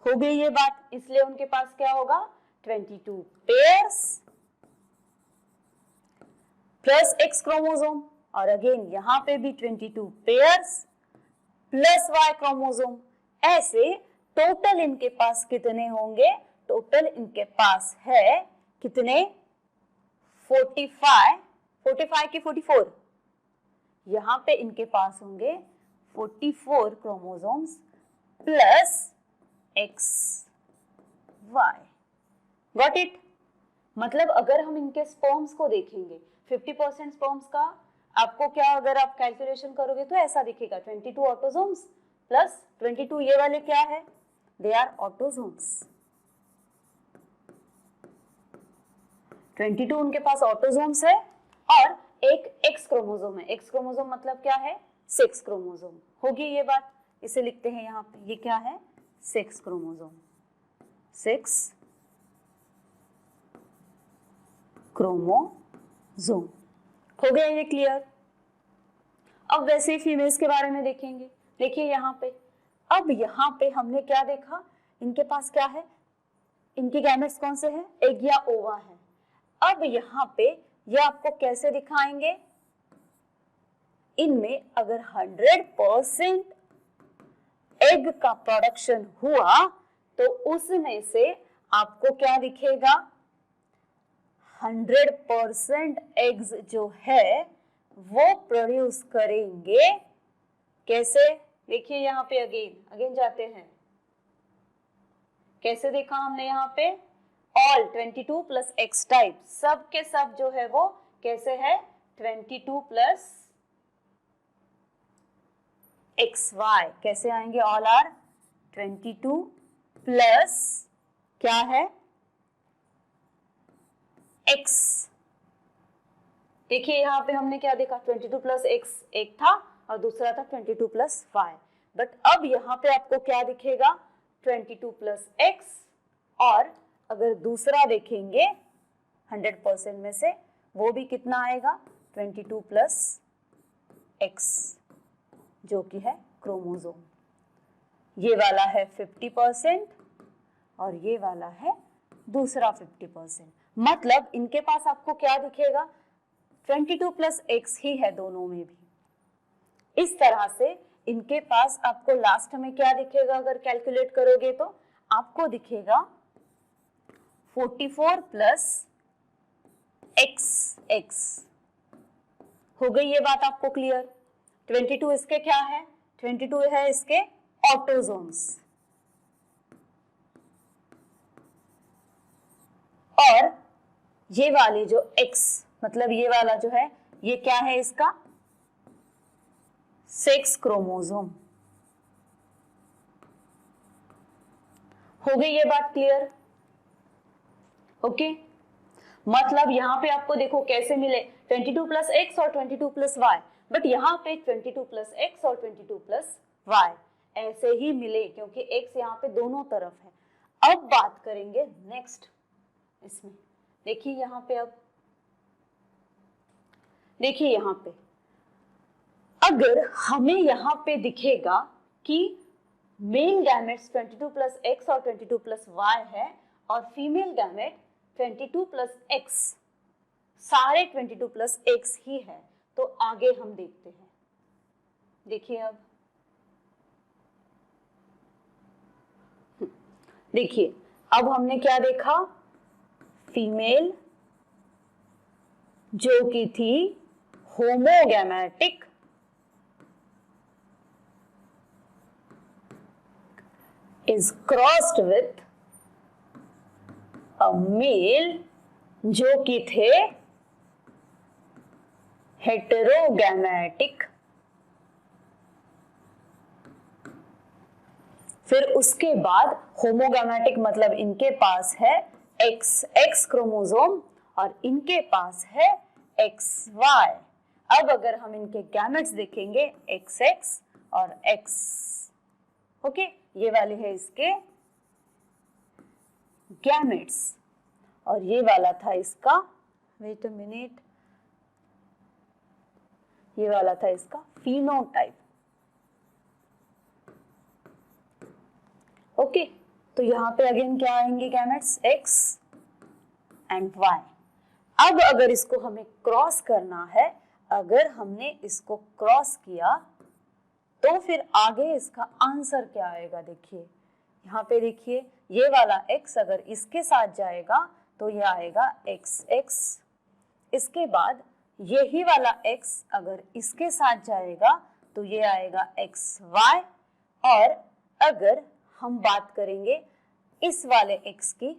हो गई ये बात, इसलिए उनके पास क्या होगा, 22 पेयर्स प्लस एक्स क्रोमोसोम, और अगेन यहां पे भी 22 पेयर्स प्लस वाई क्रोमोसोम। ऐसे टोटल इनके पास कितने होंगे, टोटल इनके पास है कितने, 45 की 44, यहां पे इनके पास होंगे 44 chromosomes plus x y. Got it. मतलब अगर हम इनके स्पर्म्स को देखेंगे 50% स्पर्म्स का आपको क्या, अगर आप कैलकुलेशन करोगे तो ऐसा दिखेगा 22 ऑटोसोम्स प्लस 22 ये वाले क्या है, दे आर ऑटोसोम्स। 22 उनके पास ऑटोसोम्स है और एक एक्स क्रोमोसोम है। एक्स क्रोमोसोम मतलब क्या है, सेक्स क्रोमोसोम। होगी ये बात, इसे लिखते हैं यहाँ पे, ये क्या है, सेक्स क्रोमोसोम, सेक्स क्रोमोसोम। हो गया ये क्लियर। अब वैसे ही फीमेल्स के बारे में देखेंगे। देखिए यहाँ पे, अब यहाँ पे हमने क्या देखा, इनके पास क्या है, इनके गैमेट्स कौन से हैं, एग या ओवा है। अब यहाँ पे ये आपको कैसे दिखाएंगे, इनमें अगर 100% एग का प्रोडक्शन हुआ तो उसमें से आपको क्या दिखेगा, 100% एग्स जो है वो प्रोड्यूस करेंगे। कैसे, देखिए यहाँ पे अगेन जाते हैं, कैसे देखा हमने यहाँ पे, ऑल 22 प्लस एक्स टाइप, सब के सब जो है वो कैसे है, 22 प्लस एक्स वाई। कैसे आएंगे, ऑल आर 22 प्लस क्या है, एक्स। देखिए यहाँ पे हमने क्या देखा, 22 प्लस एक्स एक था और दूसरा था 22 प्लस वाई। बट अब यहाँ पे आपको क्या दिखेगा, 22 प्लस एक्स, और अगर दूसरा देखेंगे 100% में से वो भी कितना आएगा, 22 प्लस एक्स, जो कि है क्रोमोसोम। ये वाला है 50% और ये वाला है दूसरा 50%। मतलब इनके पास आपको क्या दिखेगा, 22 प्लस एक्स ही है दोनों में भी। इस तरह से इनके पास आपको लास्ट में क्या दिखेगा, अगर कैलकुलेट करोगे तो आपको दिखेगा 44 प्लस एक्स एक्स। हो गई ये बात आपको क्लियर। 22 इसके क्या है, 22 है इसके ऑटोसोम्स, और ये वाली जो x मतलब ये वाला जो है ये क्या है, इसका सेक्स क्रोमोसोम। हो गई ये बात क्लियर, ओके। मतलब यहाँ पे आपको देखो कैसे मिले, 22 प्लस एक्स और 22 प्लस वाई, बट यहाँ पे 22 प्लस एक्स और 22 प्लस वाई ऐसे ही मिले क्योंकि एक्स यहाँ पे दोनों तरफ है। अब बात करेंगे नेक्स्ट इसमें, देखिए यहाँ पे, अब देखिए यहाँ पे अगर हमें यहाँ पे दिखेगा कि मेल गैमेट्स 22 प्लस एक्स और 22 प्लस वाई है और फीमेल गैमेट 22 प्लस एक्स, सारे 22 प्लस एक्स ही है, तो आगे हम देखते हैं। देखिए अब देखिए, अब हमने क्या देखा, फीमेल जो कि थी homogametic is crossed with a male जो कि थे हेटेरोगैमेटिक। फिर उसके बाद होमोगैमेटिक मतलब इनके पास है एक्स क्रोमोसोम और इनके पास है एक्स वाई। अब अगर हम इनके गैमेट्स देखेंगे एक्स एक्स और एक्स, ओके, ये वाले है इसके गैमेट्स और ये वाला था इसका, वेट अ मिनट, ये वाला था इसका फिनोटाइप। ओके, तो यहाँ पे अगेन क्या आएंगे गैमेट्स, एक्स एंड वाई। अब अगर इसको हमें क्रॉस करना है, अगर हमने इसको क्रॉस किया तो फिर आगे इसका आंसर क्या आएगा, देखिए यहाँ पे देखिए, ये वाला x अगर इसके साथ जाएगा तो ये आएगा xx, इसके बाद यही वाला x अगर इसके साथ जाएगा तो ये आएगा xy, और अगर हम बात करेंगे इस वाले x की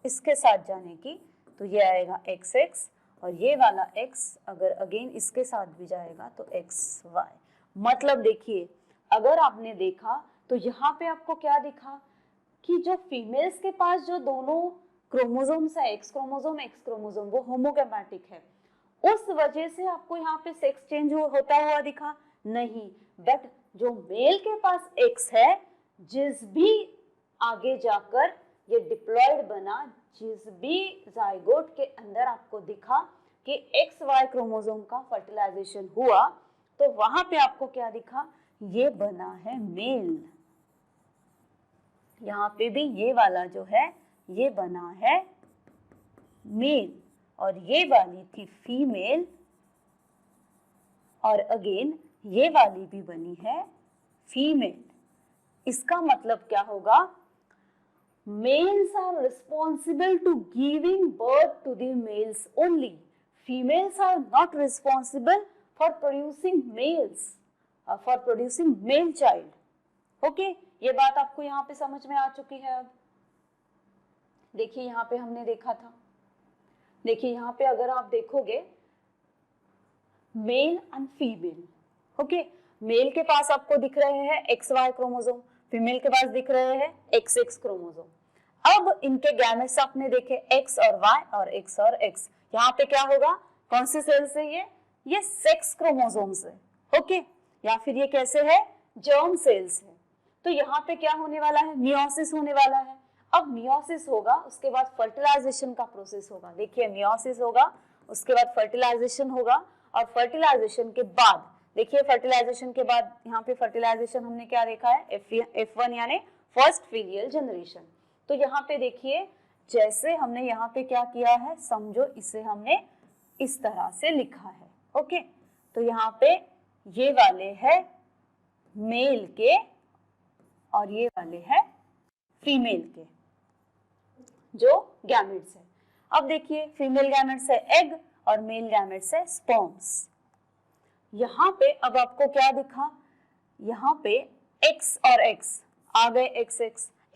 इसके साथ जाने की तो ये आएगा XX, और ये वाला X अगर अगेन इसके साथ भी जाएगा तो XY। मतलब देखिए, अगर आपने देखा तो यहाँ पे आपको क्या दिखा कि जो फीमेल्स के पास जो दोनों क्रोमोसोम्स है, X क्रोमोसोम, वो होमोगैमेटिक है, उस वजह से आपको यहाँ पे सेक्स चेंज होता हुआ दिखा नहीं। बट जो मेल के पास X है, जिस भी आगे जाकर ये डिप्लॉयड बना, जिस भी जाइगोट के अंदर आपको दिखा कि XY क्रोमोसोम का फर्टिलाइजेशन हुआ, तो वहां पे आपको क्या दिखा, ये बना है मेल। यहाँ पे भी ये वाला जो है ये बना है मेल, और ये वाली थी फीमेल, और अगेन ये वाली भी बनी है फीमेल। इसका मतलब क्या होगा, males are responsible to giving birth to the males only. Females are not responsible for producing males, for producing male child. Okay? ये बात आपको यहाँ पे समझ में आ चुकी है। अब देखिए यहाँ पे हमने देखा था, देखिए यहाँ पे अगर आप देखोगे male and female, okay, male के पास आपको दिख रहे हैं XY क्रोमोसोम, फीमेल के पास दिख रहे हैं XX क्रोमोसोम। अब इनके गैमेट्स आपने देखे X और Y और X और X। यहाँ पे क्या होगा, कौन से सेल से, ये सेक्स क्रोमोसोम से, ओके, या फिर ये कैसे है, जर्म सेल्स है। तो यहाँ पे क्या होने वाला है, मियोसिस होने वाला है। अब मियोसिस होगा, उसके बाद फर्टिलाइजेशन का प्रोसेस होगा। देखिए मियोसिस होगा, उसके बाद फर्टिलाइजेशन होगा, और फर्टिलाइजेशन के बाद देखिए, फर्टिलाइजेशन के बाद यहाँ पे फर्टिलाइजेशन हमने क्या देखा है, F1 यानी फर्स्ट फीलियल जनरेशन। तो यहाँ पे देखिए, जैसे हमने यहाँ पे क्या किया है, समझो इसे हमने इस तरह से लिखा है, ओके। तो यहाँ पे ये वाले है मेल के और ये वाले है फीमेल के जो गैमेट्स है। अब देखिए, फीमेल गैमेट्स है एग और मेल गैमेट्स है स्पर्म्स। यहाँ पे अब आपको क्या दिखा, यहाँ पे X और X आ गए,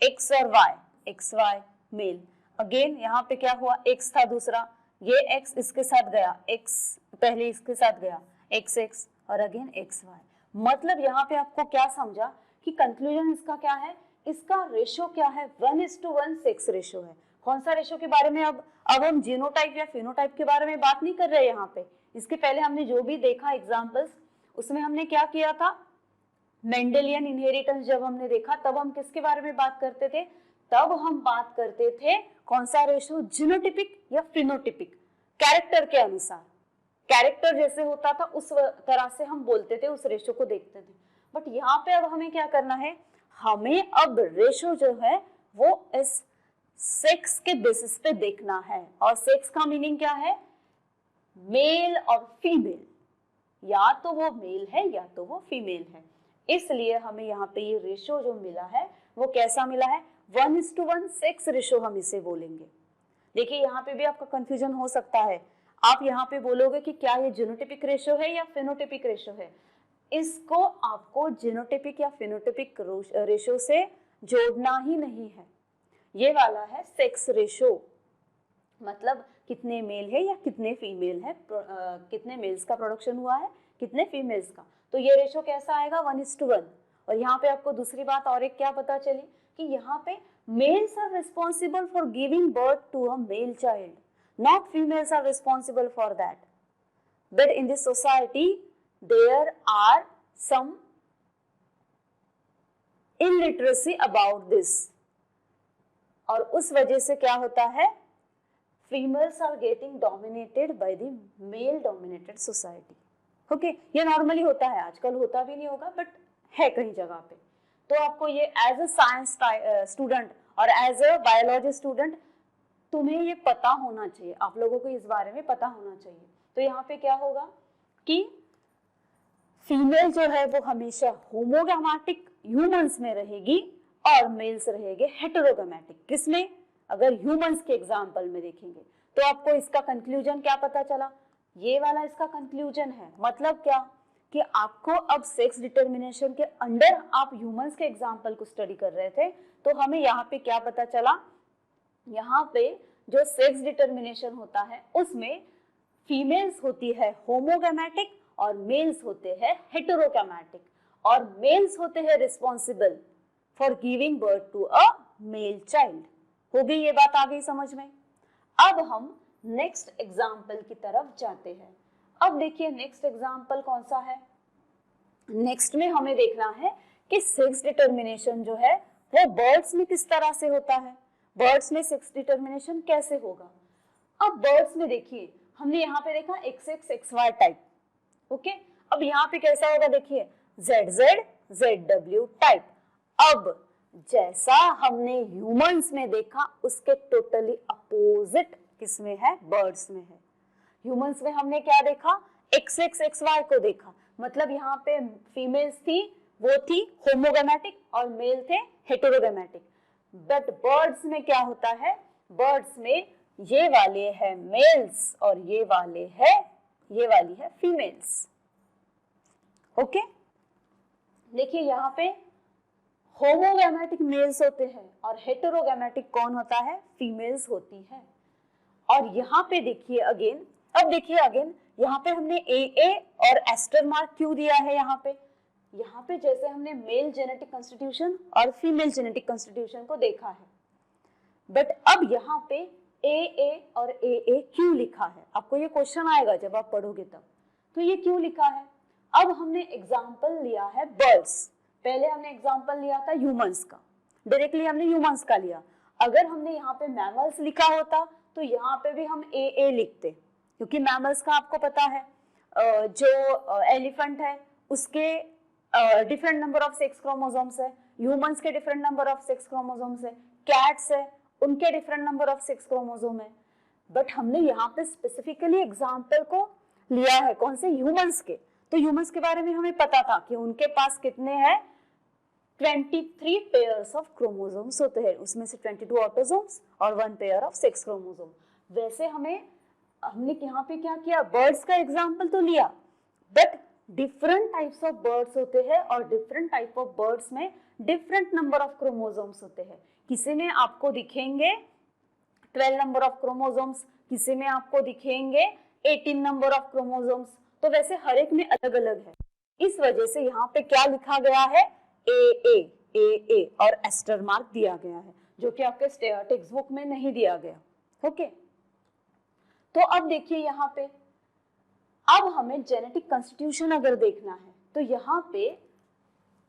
X और Y, XY मेल। अगेन यहाँ पे क्या हुआ, X था दूसरा, ये X इसके साथ गया, X पहले इसके साथ गया, XX और अगेन XY। मतलब यहाँ पे आपको क्या समझा कि कंक्लूजन इसका क्या है, इसका रेशो क्या है, 1:1 सेक्स रेशो है। कौन सा रेशो के बारे में, अब हम जीनोटाइप या फिनोटाइप के बारे में बात नहीं कर रहे यहाँ पे। इसके पहले हमने जो भी देखा एग्जाम्पल्स, उसमें हमने क्या किया था, मेंडेलियन इनहेरिटेंस जब हमने देखा, तब हम किसके बारे में बात करते थे, तब हम बात करते थे कौन सा रेशो, जीनोटिपिक या फिनोटिपिक, कैरेक्टर के अनुसार। कैरेक्टर जैसे होता था उस तरह से हम बोलते थे, उस रेशो को देखते थे। बट यहाँ पे अब हमें क्या करना है, हमें अब रेशो जो है वो इस सेक्स के बेसिस पे देखना है। और सेक्स का मीनिंग क्या है, मेल और फीमेल, या तो वो मेल है या तो वो फीमेल है। इसलिए हमें यहाँ पे ये रेशो जो मिला है वो कैसा मिला है, 1:1 सेक्स रेशो हम इसे बोलेंगे। देखिए यहाँ पे भी आपका कंफ्यूजन हो सकता है, आप यहाँ पे बोलोगे कि क्या ये जीनोटिपिक रेशो है या फिनोटिपिक रेशो है। इसको आपको जीनोटिपिक या फिनोटिपिक रेशो से जोड़ना ही नहीं है। ये वाला है सेक्स रेशो, मतलब कितने मेल है या कितने फीमेल है, कितने मेल्स का प्रोडक्शन हुआ है, कितने फीमेल्स का। तो ये रेशो कैसा आएगा, 1:1। और यहाँ पे आपको दूसरी बात और एक क्या पता चली कि यहाँ पे males are responsible for giving birth to a male child, not females are responsible for that. But in this society there are some illiteracy about this, और उस वजह से क्या होता है, females are getting dominated by the male dominated society, okay. ये नॉर्मली होता है, आजकल होता भी नहीं होगा बट है कहीं जगह पे। तो आपको ये एज अ साइंस स्टूडेंट और एज अ बायोलॉजी स्टूडेंट तुम्हें ये पता होना चाहिए, आप लोगों को इस बारे में पता होना चाहिए। तो यहाँ पे क्या होगा कि फीमेल जो है वो हमेशा होमोगैमेटिक ह्यूमंस में रहेगी और मेल्स रहेंगे हेटेरोगैमेटिक। किसमें, अगर ह्यूमंस के एग्जाम्पल में देखेंगे तो आपको इसका कंक्लूजन क्या पता चला, ये वाला इसका कंक्लूजन है। मतलब क्या कि आपको अब सेक्स डिटर्मिनेशन के अंडर आप ह्यूमंस के एग्जाम्पल को स्टडी कर रहे थे, तो हमें यहाँ पे क्या पता चला, यहाँ पे जो सेक्स डिटर्मिनेशन होता है उसमें फीमेल्स होती है होमोगैमेटिक और मेल्स होते हैं हेटेरोगैमेटिक, और मेल्स होते हैं responsible for giving birth to a male child. हो गई ये बात आ गई समझ में। अब हम नेक्स्ट एग्जाम्पल की तरफ जाते हैं। अब देखिए नेक्स्ट एग्जाम्पल कौन सा है। नेक्स्ट में हमें देखना है कि सेक्स डिटर्मिनेशन जो है वो बर्ड्स में किस तरह से होता है, बर्ड्स में सेक्स डिटर्मिनेशन कैसे होगा। अब बर्ड्स में देखिए हमने यहाँ पे देखा XX XY टाइप, ओके। अब यहाँ पे कैसा होगा देखिए ZZ ZW टाइप। अब जैसा हमने ह्यूमंस में देखा उसके टोटली अपोजिट किसमें है, बर्ड्स में है। ह्यूमंस में हमने क्या देखा, XX XY को देखा, मतलब यहाँ पे फीमेल्स थी वो थी होमोगैमेटिक और मेल थे हेटेरोगैमेटिक। बट बर्ड्स में क्या होता है, बर्ड्स में ये वाले है मेल्स और ये वाली है फीमेल्स, ओके। देखिए यहाँ पे होमोगैमेटिक मेल्स होते हैं और हेटेरोगैमेटिक कौन होता है, फीमेल्स होती है। और यहाँ पे देखिए अगेन, अब देखिए अगेन यहाँ पे हमने AA और एस्टर मार्क क्यों दिया है यहाँ पे जैसे हमने मेल जेनेटिक कॉन्स्टिट्यूशन और फीमेल जेनेटिक कॉन्स्टिट्यूशन को देखा है, बट अब यहाँ पे AA और AA क्यों लिखा है, आपको ये क्वेश्चन आएगा जब आप पढ़ोगे तब, तो ये क्यों लिखा है। अब हमने एग्जाम्पल लिया है बर्ड्स, पहले हमने एग्जाम्पल लिया था ह्यूमंस का, डायरेक्टली हमने ह्यूमंस का लिया। अगर हमने यहाँ पे मैमल्स लिखा होता तो यहाँ पे भी हम AA लिखते, क्योंकि मैमल्स का आपको पता है जो एलिफेंट है उसके different number of sex chromosomes है, ह्यूमंस के different number of sex chromosomes है, कैट्स है उनके different number of sex chromosome है। बट हमने यहाँ पे स्पेसिफिकली एग्जाम्पल को लिया है कौन से, ह्यूमंस के। तो ह्यूमंस के बारे में हमें पता था कि उनके पास कितने हैं 23 पेयर्स ऑफ क्रोमोसोम्स होते हैं, उसमें से 22 ऑटोसोम्स और 1 पेयर ऑफ सेक्स क्रोमोसोम। वैसे हमने यहाँ पे क्या किया, बर्ड्स का एग्जाम्पल तो लिया, but different types of birds होते हैं और डिफरेंट टाइप ऑफ बर्ड्स में डिफरेंट नंबर ऑफ क्रोमोसोम्स होते हैं। किसी में आपको दिखेंगे 12 नंबर ऑफ क्रोमोसोम्स, किसी में आपको दिखेंगे 18 नंबर ऑफ क्रोमोसोम्स, तो वैसे हर एक में अलग अलग है। इस वजह से यहाँ पे क्या लिखा गया है, AA और एस्टर मार्क दिया गया है, जो कि आपके टेक्स्ट बुक में नहीं दिया गया, ओके। तो अब देखिए यहाँ पे, अब हमें जेनेटिक कॉन्स्टिट्यूशन अगर देखना है तो यहाँ पे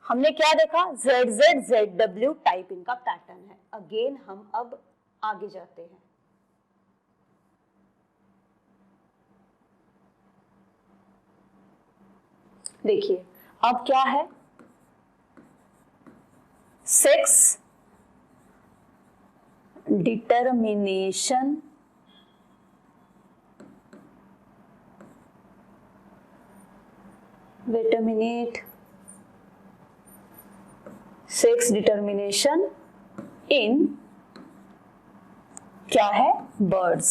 हमने क्या देखा, ZZ ZW टाइप इनका पैटर्न है। अगेन हम अब आगे जाते हैं। देखिए अब क्या है, sex determination sex determination in क्या है, बर्ड्स।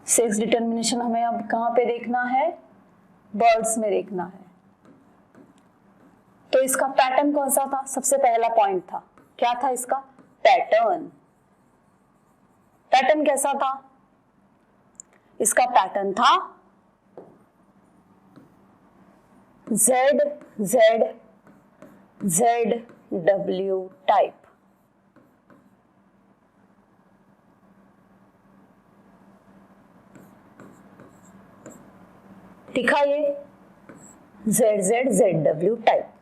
सेक्स डिटर्मिनेशन हमें अब कहां पे देखना है, बर्ड्स में देखना है। तो इसका पैटर्न कौन सा था, सबसे पहला पॉइंट था, क्या था इसका पैटर्न। पैटर्न कैसा था, इसका पैटर्न था ZZ ZW टाइप। दिखा ये ZZ ZW type.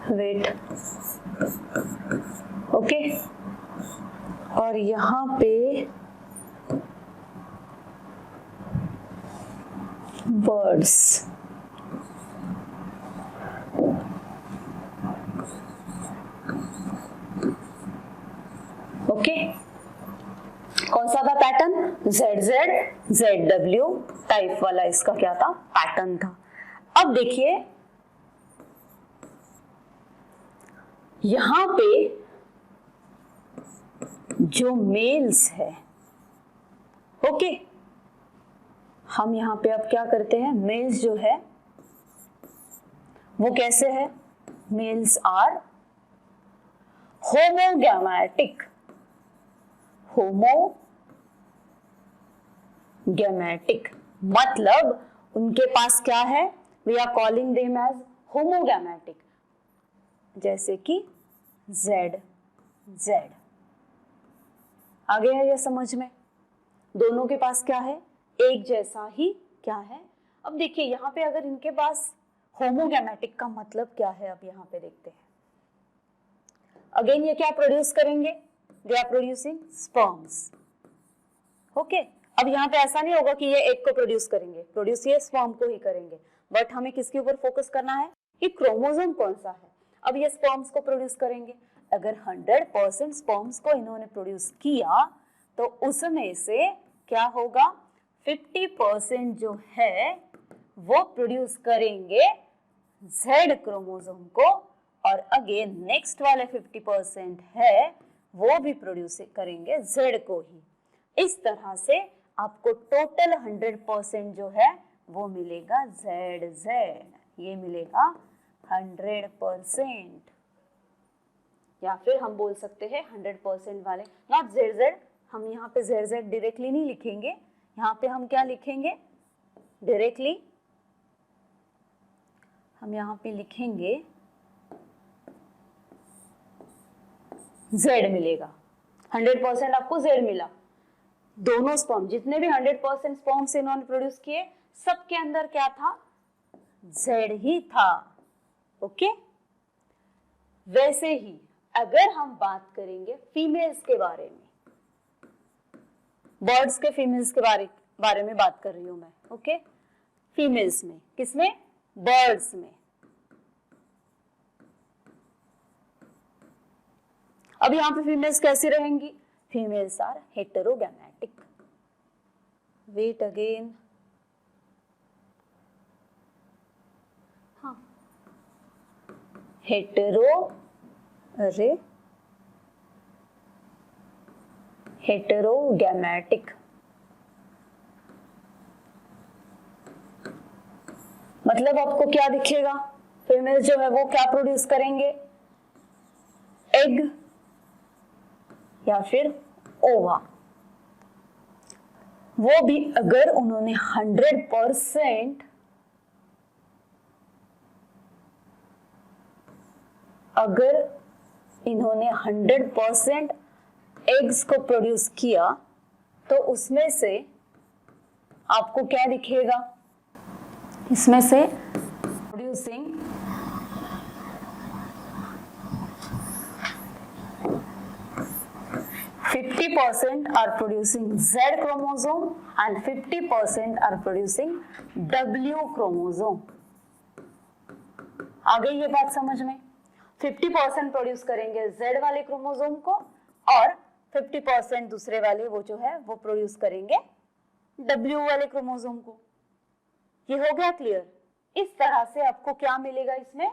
Wait, okay. और यहां पे बर्ड्स, ओके। कौन सा था पैटर्न, ZZ ZW टाइप वाला इसका क्या था, पैटर्न था। अब देखिए यहां पे जो मेल्स है ओके, हम यहाँ पे अब क्या करते हैं, मेल्स जो है वो कैसे है, मेल्स आर होमोगैमेटिक, होमोगैमेटिक मतलब उनके पास क्या है, we are calling them as homogametic, जैसे कि Z, Z आ गया है ये समझ में, दोनों के पास क्या है, एक जैसा ही क्या है। अब देखिए यहाँ पे अगर इनके पास होमोगैमेटिक का मतलब क्या है, अब यहाँ पे देखते हैं। अगेन ये क्या प्रोड्यूस करेंगे, they are producing sperms. Okay, अब यहाँ पे ऐसा नहीं होगा कि ये एक को प्रोड्यूस करेंगे, प्रोड्यूस ये स्पर्म को ही करेंगे, बट हमें किसके ऊपर फोकस करना है कि क्रोमोसोम कौन सा है। अब ये स्पर्म्स को प्रोड्यूस करेंगे, अगर 100% स्पर्म्स को इन्होंने प्रोड्यूस किया तो उसमें से क्या होगा, 50% जो है वो प्रोड्यूस करेंगे Z क्रोमोसोम को, और अगेन नेक्स्ट वाले 50% है वो भी प्रोड्यूस करेंगे Z को ही। इस तरह से आपको टोटल 100% जो है वो मिलेगा ZZ, ये मिलेगा 100%, या फिर हम बोल सकते हैं 100% वाले, नॉट ZZ, हम यहाँ पे ZZ डायरेक्टली नहीं लिखेंगे, यहाँ पे हम क्या लिखेंगे डायरेक्टली, हम यहाँ पे लिखेंगे Z मिलेगा, 100% आपको Z मिला, दोनों स्पर्म जितने भी 100% स्पर्म से इन्होंने प्रोड्यूस किए सबके अंदर क्या था, Z ही था। ओके, वैसे ही अगर हम बात करेंगे फीमेल्स के बारे में, बर्ड्स के फीमेल्स के बारे में बात कर रही हूं मैं। ओके, फीमेल्स में, किसमें, बर्ड्स में। अब यहाँ पे फीमेल्स कैसी रहेंगी, females are heterogametic, wait again, हाँ, हेटेरोगैमेटिक मतलब आपको क्या दिखेगा, फीमेल जो है वो क्या प्रोड्यूस करेंगे, एग या फिर ओवा, वो भी अगर उन्होंने 100% अगर इन्होंने 100% एग्स को प्रोड्यूस किया तो उसमें से आपको क्या दिखेगा, इसमें से producing 50% are producing Z chromosome and 50% are producing W chromosome। आ गई ये बात समझ में, 50% प्रोड्यूस करेंगे Z वाले क्रोमोसोम को और 50% दूसरे वाले वो जो है वो प्रोड्यूस करेंगे W वाले क्रोमोसोम को। ये हो गया क्लियर। इस तरह से आपको क्या मिलेगा, इसमें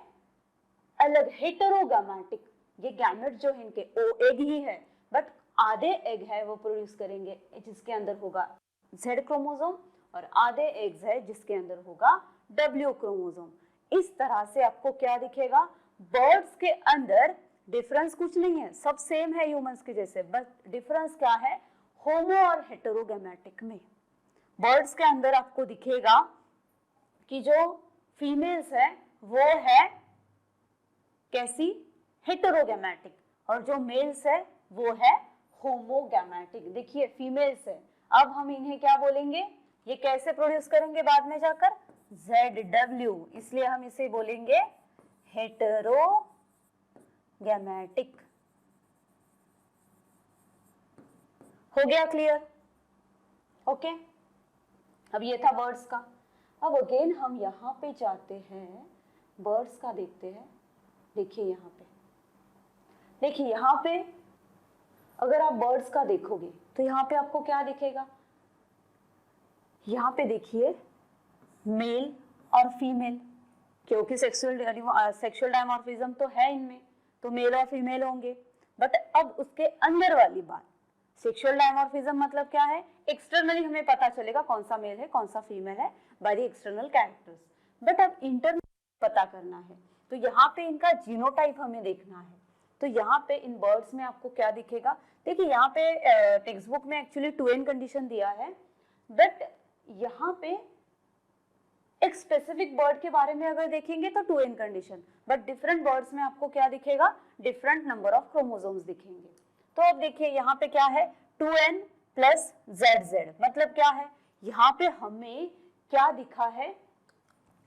अलग हेटेरोगैमेटिक, ये गैमेट जो है इनके ओ एग ही है बट आधे एग है वो प्रोड्यूस करेंगे जिसके अंदर होगा Z क्रोमोसोम और आधे एग्स है जिसके अंदर होगा W क्रोमोसोम। इस तरह से आपको क्या दिखेगा, बर्ड्स के अंदर डिफरेंस कुछ नहीं है, सब सेम है ह्यूमंस के जैसे, बट डिफरेंस क्या है, होमो और हेटेरोगैमेटिक में। बर्ड्स के अंदर आपको दिखेगा कि जो फीमेल्स है वो है कैसी, हेटेरोगैमेटिक, और जो मेल्स है वो है होमोगैमेटिक। देखिए फीमेल्स है, अब हम इन्हें क्या बोलेंगे, ये कैसे प्रोड्यूस करेंगे बाद में जाकर, ZW, इसलिए हम इसे बोलेंगे हेटेरोगैमेटिक। हो गया क्लियर, ओके। अब ये था बर्ड्स का। अब अगेन हम यहाँ पे जाते हैं, बर्ड्स का देखते हैं। देखिए यहाँ पे, देखिए यहाँ पे अगर आप बर्ड्स का देखोगे तो यहाँ पे आपको क्या दिखेगा, यहाँ पे देखिए मेल और फीमेल, क्योंकि सेक्सुअल डायमॉर्फिज्म तो है इनमें, तो मेल और फीमेल होंगे। बट अब उसके अंदर वाली बात, सेक्सुअल डायमॉर्फिज्म मतलब क्या है, एक्सटर्नली हमें पता चलेगा कौन सा मेल है कौन सा फीमेल है by the external characters, but अब इंटरनल पता करना है तो यहाँ पे इनका जीनोटाइप हमें देखना है। तो यहाँ पे इन बर्ड्स में आपको क्या दिखेगा, देखिए यहाँ पे टेक्स्ट बुक में एक्चुअली 2n कंडीशन दिया है, बट यहाँ पे एक स्पेसिफिक बर्ड के बारे में अगर देखेंगे तो 2n condition, but different birds में आपको क्या दिखेगा, डिफरेंट नंबर ऑफ क्रोमोसोम्स दिखेंगे। तो अब देखिए यहाँ पे क्या है 2n प्लस ZZ, मतलब क्या है, यहाँ पे हमें क्या दिखा है,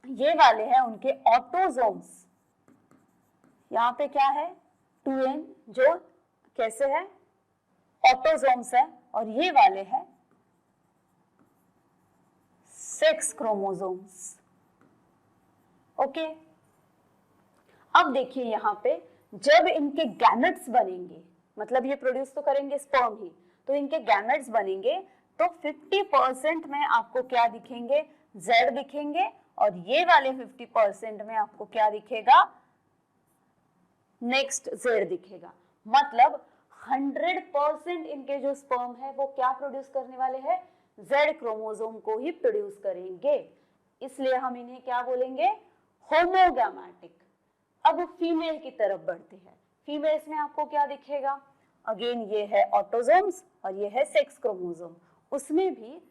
ये वाले हैं उनके ऑटोसोम्स, यहाँ पे क्या है 2n जो कैसे है ऑटोसोम्स है, और ये वाले हैं सेक्स क्रोमोसोम्स। ओके, अब देखिए यहाँ पे जब इनके गैमेट्स बनेंगे, मतलब ये प्रोड्यूस तो करेंगे स्पर्म ही, तो इनके गैमेट्स बनेंगे तो 50% में आपको क्या दिखेंगे, Z दिखेंगे, और ये वाले 50% में आपको क्या दिखेगा, नेक्स्ट Z दिखेगा। मतलब 100% इनके जो स्पर्म है वो क्या प्रोड्यूस करने वाले हैं, Z क्रोमोसोम को ही प्रोड्यूस करेंगे, इसलिए हम इन्हें क्या बोलेंगे, होमोगैमेटिक। अब फीमेल की तरफ बढ़ते हैं, फीमेल्स में आपको क्या दिखेगा, अगेन ये है ऑटोसोम्स और ये है सेक्स क्रोमोसोम, उसमें भी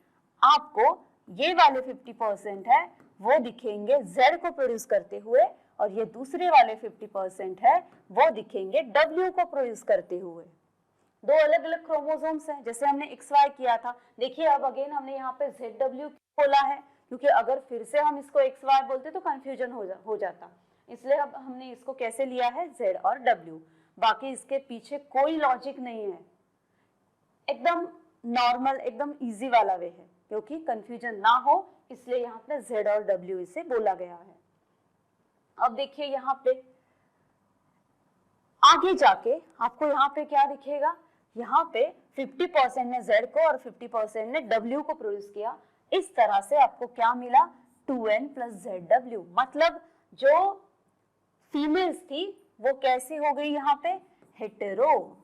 आपको ये वाले 50% है वो दिखेंगे Z को प्रोड्यूस करते हुए, और ये दूसरे वाले 50% है वो दिखेंगे W को प्रोड्यूस करते हुए। दो अलग अलग क्रोमोसोम्स हैं, जैसे हमने XY किया था, देखिए अब अगेन हमने यहाँ पे ZW बोला है, क्योंकि अगर फिर से हम इसको XY बोलते तो कंफ्यूजन हो जाता, इसलिए अब हमने इसको कैसे लिया है Z और W। बाकी इसके पीछे कोई लॉजिक नहीं है, एकदम नॉर्मल एकदम इजी वाला वे है, क्योंकि कंफ्यूजन ना हो इसलिए यहाँ पे Z और W इसे बोला गया है। अब देखिए यहाँ पे आगे जाके आपको यहाँ पे क्या दिखेगा, यहाँ पे 50% ने Z को और 50% ने W को प्रोड्यूस किया, इस तरह से आपको क्या मिला 2n प्लस ZW, मतलब जो फीमेल्स थी वो कैसी हो गई यहाँ पे हेटेरो,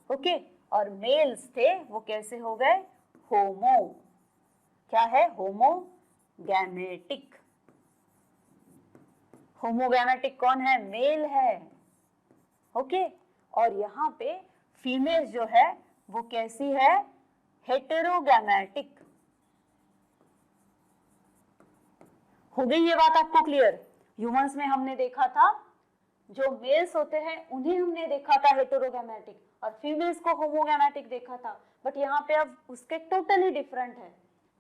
ओके, और मेल्स थे वो कैसे हो गए होमो, क्या है होमोगैमेटिक। होमोगैमेटिक कौन है, मेल है, ओके, और यहाँ पे फीमेल जो है वो कैसी है, हेटेरोगैमेटिक। हो गई ये बात आपको क्लियर। ह्यूमंस में हमने देखा था जो मेल्स होते हैं उन्हें हमने देखा था हेटेरोगैमेटिक, और फीमेल्स को होमोगैमेटिक देखा था, बट यहाँ पे अब उसके टोटली डिफरेंट है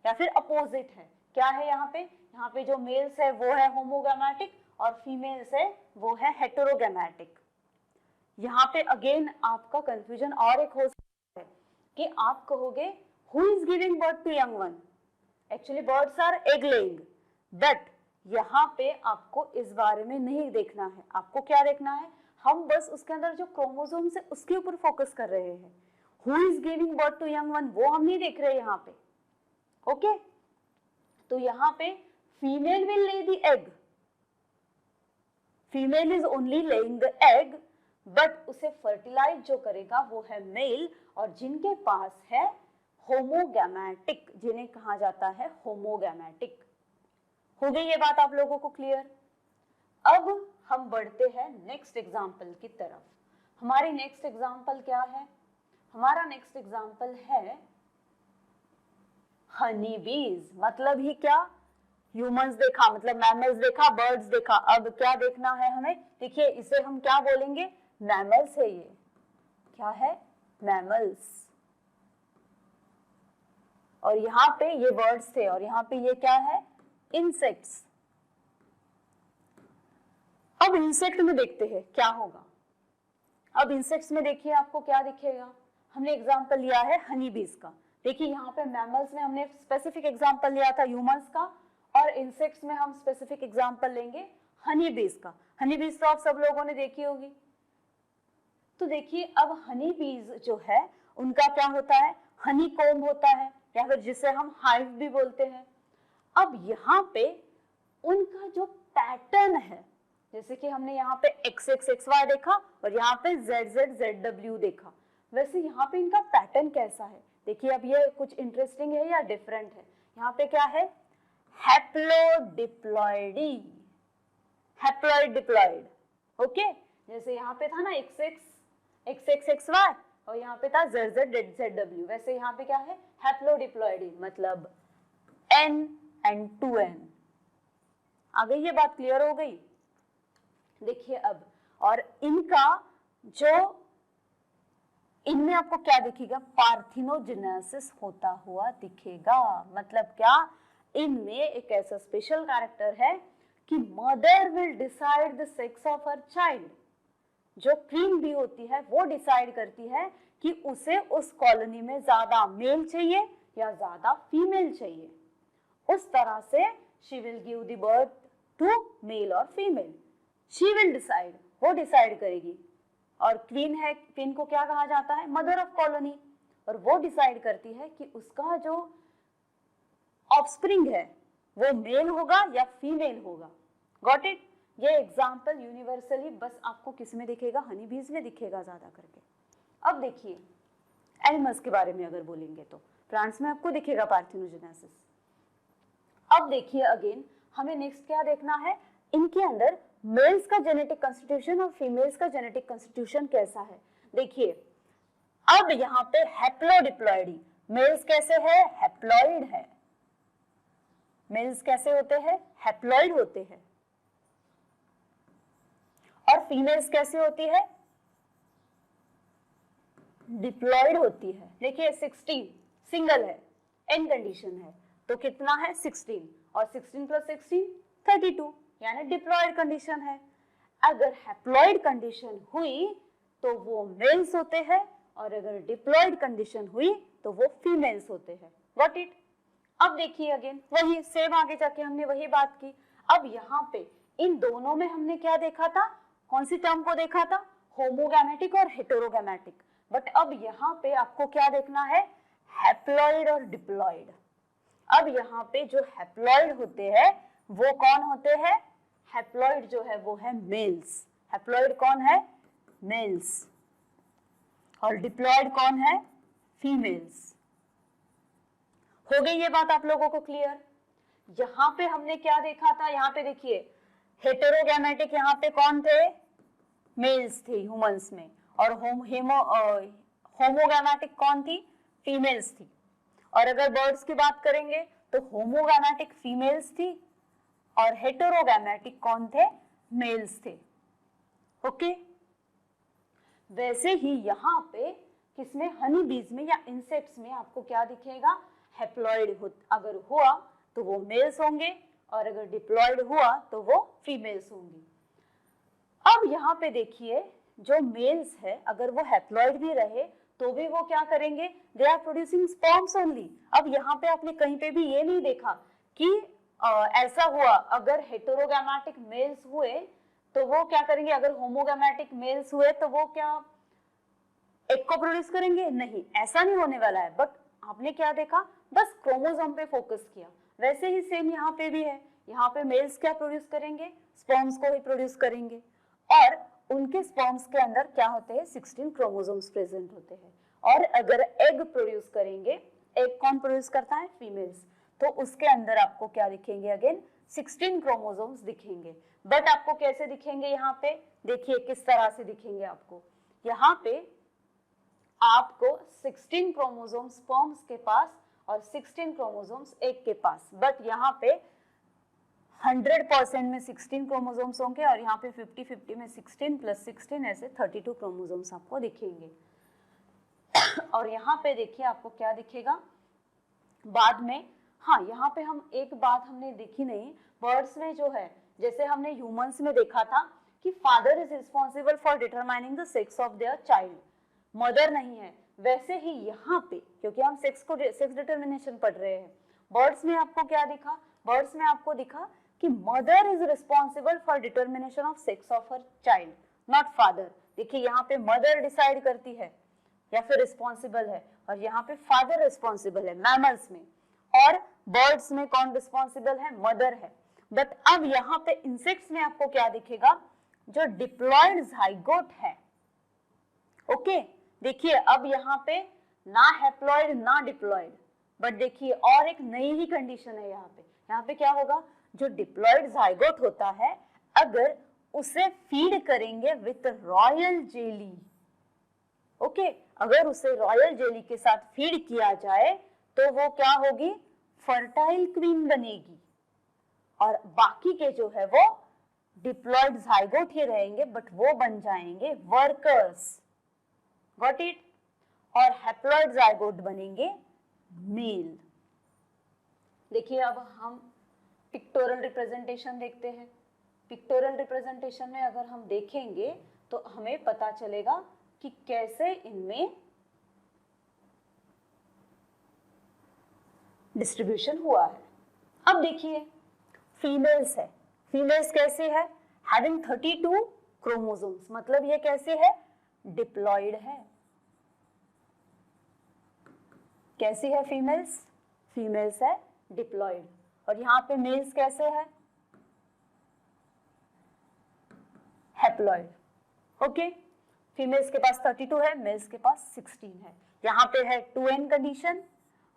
या फिर अपोजिट है। क्या है यहाँ पे जो मेल्स है वो है होमोगैमेटिक और फीमेल्स है वो है हेटेरोगैमेटिक। यहाँ पे अगेन आपका कंफ्यूजन और एक हो सकता है कि आप कहोगे who is giving birth to young one, actually birds are egg laying, but यहाँ पे आपको इस बारे में नहीं देखना है, आपको क्या देखना है, हम बस उसके अंदर जो क्रोमोसोम्स है उसके ऊपर फोकस कर रहे हैं, who is giving birth to young one वो हम नहीं देख रहे यहाँ पे, ओके। तो यहाँ पे female will lay the egg, female is only laying the egg, but उसे फर्टिलाइज जो करेगा वो है मेल, और जिनके पास है होमोगैमेटिक, जिन्हें कहा जाता है होमोगैमेटिक। हो गई ये बात आप लोगों को क्लियर। अब हम बढ़ते हैं नेक्स्ट एग्जाम्पल की तरफ। हमारी नेक्स्ट एग्जाम्पल क्या है, हमारा नेक्स्ट एग्जाम्पल है हनी बीज। मतलब ही क्या, ह्यूमंस देखा मतलब मैमल्स देखा, बर्ड्स देखा, अब क्या देखना है हमें, देखिए इसे हम क्या बोलेंगे, मैमल्स है, ये क्या है मैमल्स, और यहाँ पे ये बर्ड्स थे और यहाँ पे ये क्या है इंसेक्ट्स। अब इंसेक्ट में देखते हैं क्या होगा। अब इंसेक्ट्स में देखिए आपको क्या दिखेगा, हमने एग्जांपल लिया है हनी बीज का, देखिए यहाँ पे मैमल्स में हमने स्पेसिफिक एग्जांपल लिया था ह्यूमंस का, और इंसेक्ट्स में हम स्पेसिफिक एग्जांपल लेंगे हनी बीज का। हनी बीज तो आप सब लोगों ने देखी होगी। तो देखिए अब हनी बीज जो है उनका क्या होता है, हनी कोम्ब होता है, या फिर जिसे हम हाइव भी बोलते हैं। अब यहाँ पे उनका जो पैटर्न है, जैसे कि हमने यहाँ पे XX XY देखा और यहाँ पे ZZ ZW देखा, वैसे यहाँ पे इनका पैटर्न कैसा है, देखिए अब ये कुछ इंटरेस्टिंग है या डिफरेंट है। यहाँ पे क्या है, हैप्लोडिप्लॉइडी, हैप्लॉइड डिप्लॉइड, ओके। जैसे यहाँ पे था ना XXXY और यहाँ पे था ZZZW, वैसे यहाँ पे क्या है, हैप्लोडिप्लॉइडी, मतलब N and 2N। आ गई ये बात, क्लियर हो गई। देखिए अब, और इनका जो, इनमें आपको क्या दिखेगा, पार्थिनोजेनेसिस होता हुआ दिखेगा। मतलब क्या, इनमें एक ऐसा स्पेशल कैरेक्टर है कि mother will decide the sex of her child. जो क्वीन बी होती है वो डिसाइड करती है कि उसे उस कॉलोनी में ज्यादा मेल चाहिए या ज्यादा फीमेल चाहिए। उस तरह से she will give the birth to male और फीमेल, शी विल डिसाइड, वो डिसाइड करेगी। और क्वीन है, क्वीन को क्या कहा जाता है, मदर ऑफ कॉलोनी, और वो डिसाइड करती है कि उसका जो ऑफस्प्रिंग है वो मेल होगा या फीमेल होगा। Got it. ये एग्जांपल यूनिवर्सली बस आपको किस में दिखेगा, हनी बीज में दिखेगा ज्यादा करके। अब देखिए एनिमल्स के बारे में अगर बोलेंगे तो प्लांट्स में आपको दिखेगा पार्थिनोजेनेसिस। अब देखिए अगेन हमें नेक्स्ट क्या देखना है, इनके अंदर मेल्स का जेनेटिक कॉन्स्टिट्यूशन और फीमेल्स का जेनेटिक कॉन्स्टिट्यूशन कैसा है। देखिए अब यहाँ पे हैप्लोडिप्लॉइडी, मेल्स कैसे है, हैप्लॉइड है। मेल्स कैसे होते हैं, हैप्लॉइड होते हैं। और फीमेल्स कैसे होती है, डिप्लॉइड होती है। देखिए 16 सिंगल है, एन कंडीशन है, तो कितना है 16, और 16 + 16 32, यानी डिप्लॉइड कंडीशन है। अगर हैप्लॉइड कंडीशन हुई तो वो मेल्स होते हैं, और अगर डिप्लॉइड कंडीशन हुई तो वो फीमेल्स होते हैं। Got it. अब देखिए अगेन वही सेम, आगे जाके हमने वही बात की। अब यहाँ पे इन दोनों में हमने क्या देखा था, कौन सी टर्म को देखा था, होमोगैमेटिक और हेटेरोगैमेटिक। बट अब यहाँ पे आपको क्या देखना है, हैप्लॉइड और डिप्लॉइड। अब यहाँ पे जो हैप्लॉइड होते हैं वो कौन होते हैं, हैप्लॉइड जो है वो है मेल्स। हैप्लॉइड कौन है, मेल्स, और डिप्लॉइड कौन है, फीमेल्स। हो गई ये बात आप लोगों को क्लियर। यहाँ पे हमने क्या देखा था, यहाँ पे देखिए हेटेरोगैमेटिक यहाँ पे कौन थे, मेल्स थे ह्यूमंस में, और होमोगैमेटिक कौन थी, फीमेल्स थी। और अगर बर्ड्स की बात करेंगे तो होमोगैमेटिक फीमेल्स थी और हेटेरोगैमेटिक कौन थे, मेल्स थे। ओके। वैसे ही यहाँ पे किसमें, हनी बीज में या इंसेक्ट्स में आपको क्या दिखेगा, हैप्लॉइड अगर हुआ तो वो मेल्स होंगे, और अगर डिप्लॉइड हुआ तो वो फीमेल्स होंगी। अब यहाँ पे देखिए जो मेल्स है अगर वो हैप्लॉइड भी रहे तो भी वो क्या करेंगे, they are producing sperms only. अब यहाँ पे आपने कहीं पे भी ये नहीं देखा कि ऐसा हुआ अगर हेटेरोगैमेटिक मेल्स हुए तो वो क्या करेंगे, अगर होमोगैमेटिक मेल्स हुए तो वो क्या एक को प्रोड्यूस करेंगे, नहीं, ऐसा नहीं होने वाला है। बट आपने क्या देखा, बस क्रोमोसोम पे फोकस किया। वैसे ही सेम यहाँ पे भी है, यहाँ पे मेल्स क्या प्रोड्यूस करेंगे, स्पर्म्स को ही प्रोड्यूस करेंगे, और उनके स्पर्म्स के अंदर क्या होते हैं, 16 क्रोमोसोम्स प्रेजेंट होते हैं। और अगर एग प्रोड्यूस करेंगे, एग कौन प्रोड्यूस करता है, फीमेल्स, तो उसके अंदर आपको क्या दिखेंगे, अगेन 16 क्रोमोसोम्स दिखेंगे। बट आपको कैसे दिखेंगे, यहाँ पे देखिए किस तरह से दिखेंगे आपको, यहाँ पे आपको 16 क्रोमोसोम्स स्पर्म्स के पास और 16 क्रोमोसोम्स एग के पास। बट यहाँ पे 100% में 16 क्रोमोसोम्स होंगे, और यहाँ पे 50-50 में 16 + 16 ऐसे 32 क्रोमोसोम्स आपको दिखेंगे। और यहाँ पे देखिए आपको क्या दिखेगा बाद में, हाँ यहाँ पे हम एक बात हमने देखी नहीं, बर्ड्स में जो है, जैसे हमने ह्यूमंस में देखा था कि father is responsible for determining the sex of their child, mother नहीं है। वैसे ही यहाँ पे क्योंकि हम सेक्स डिटरमिनेशन पढ़ रहे हैं, बर्ड्स में आपको क्या दिखा, बर्ड्स में आपको दिखा कि mother is responsible for determination of sex of her child, not father. देखिए यहाँ पे मदर डिसाइड करती है या फिर रिस्पॉन्सिबल है, और यहाँ पे फादर रिस्पॉन्सिबल है मैमल्स में, और बर्ड्स में कौन रिस्पॉन्सिबल है, मदर है। बट अब यहाँ पे इंसेक्ट्स में आपको क्या दिखेगा, जो डिप्लॉइड जाइगोट है, ओके, देखिए अब यहाँ पे ना हैप्लॉइड ना डिप्लॉइड, बट देखिए और एक नई ही कंडीशन है यहाँ पे क्या होगा, जो डिप्लॉइड जाइगोट होता है अगर उसे फीड करेंगे विथ रॉयल जेली, ओके, अगर उसे रॉयल जेली के साथ फीड किया जाए तो वो क्या होगी, फर्टाइल क्वीन बनेगी, और बाकी के जो है वो डिप्लॉइड जाइगोट ही रहेंगे बट वो बन जाएंगे वर्कर्स, गॉट इट, और हैप्लॉइड जाइगोट बनेंगे मेल। देखिए अब हम पिक्टोरल रिप्रेजेंटेशन देखते हैं। पिक्टोरल रिप्रेजेंटेशन में अगर हम देखेंगे तो हमें पता चलेगा कि कैसे इनमें डिस्ट्रीब्यूशन हुआ है। अब देखिए फीमेल्स है, फीमेल्स कैसे है, हैविंग 32 क्रोमोसोम्स, मतलब ये कैसे है, डिप्लॉइड है। कैसी है फीमेल्स, फीमेल्स है डिप्लॉइड, और यहाँ पे मेल्स कैसे है, हैप्लॉइड, ओके। फीमेल्स के पास 32 है, मेल्स के पास 16 है। यहाँ पे है 2n कंडीशन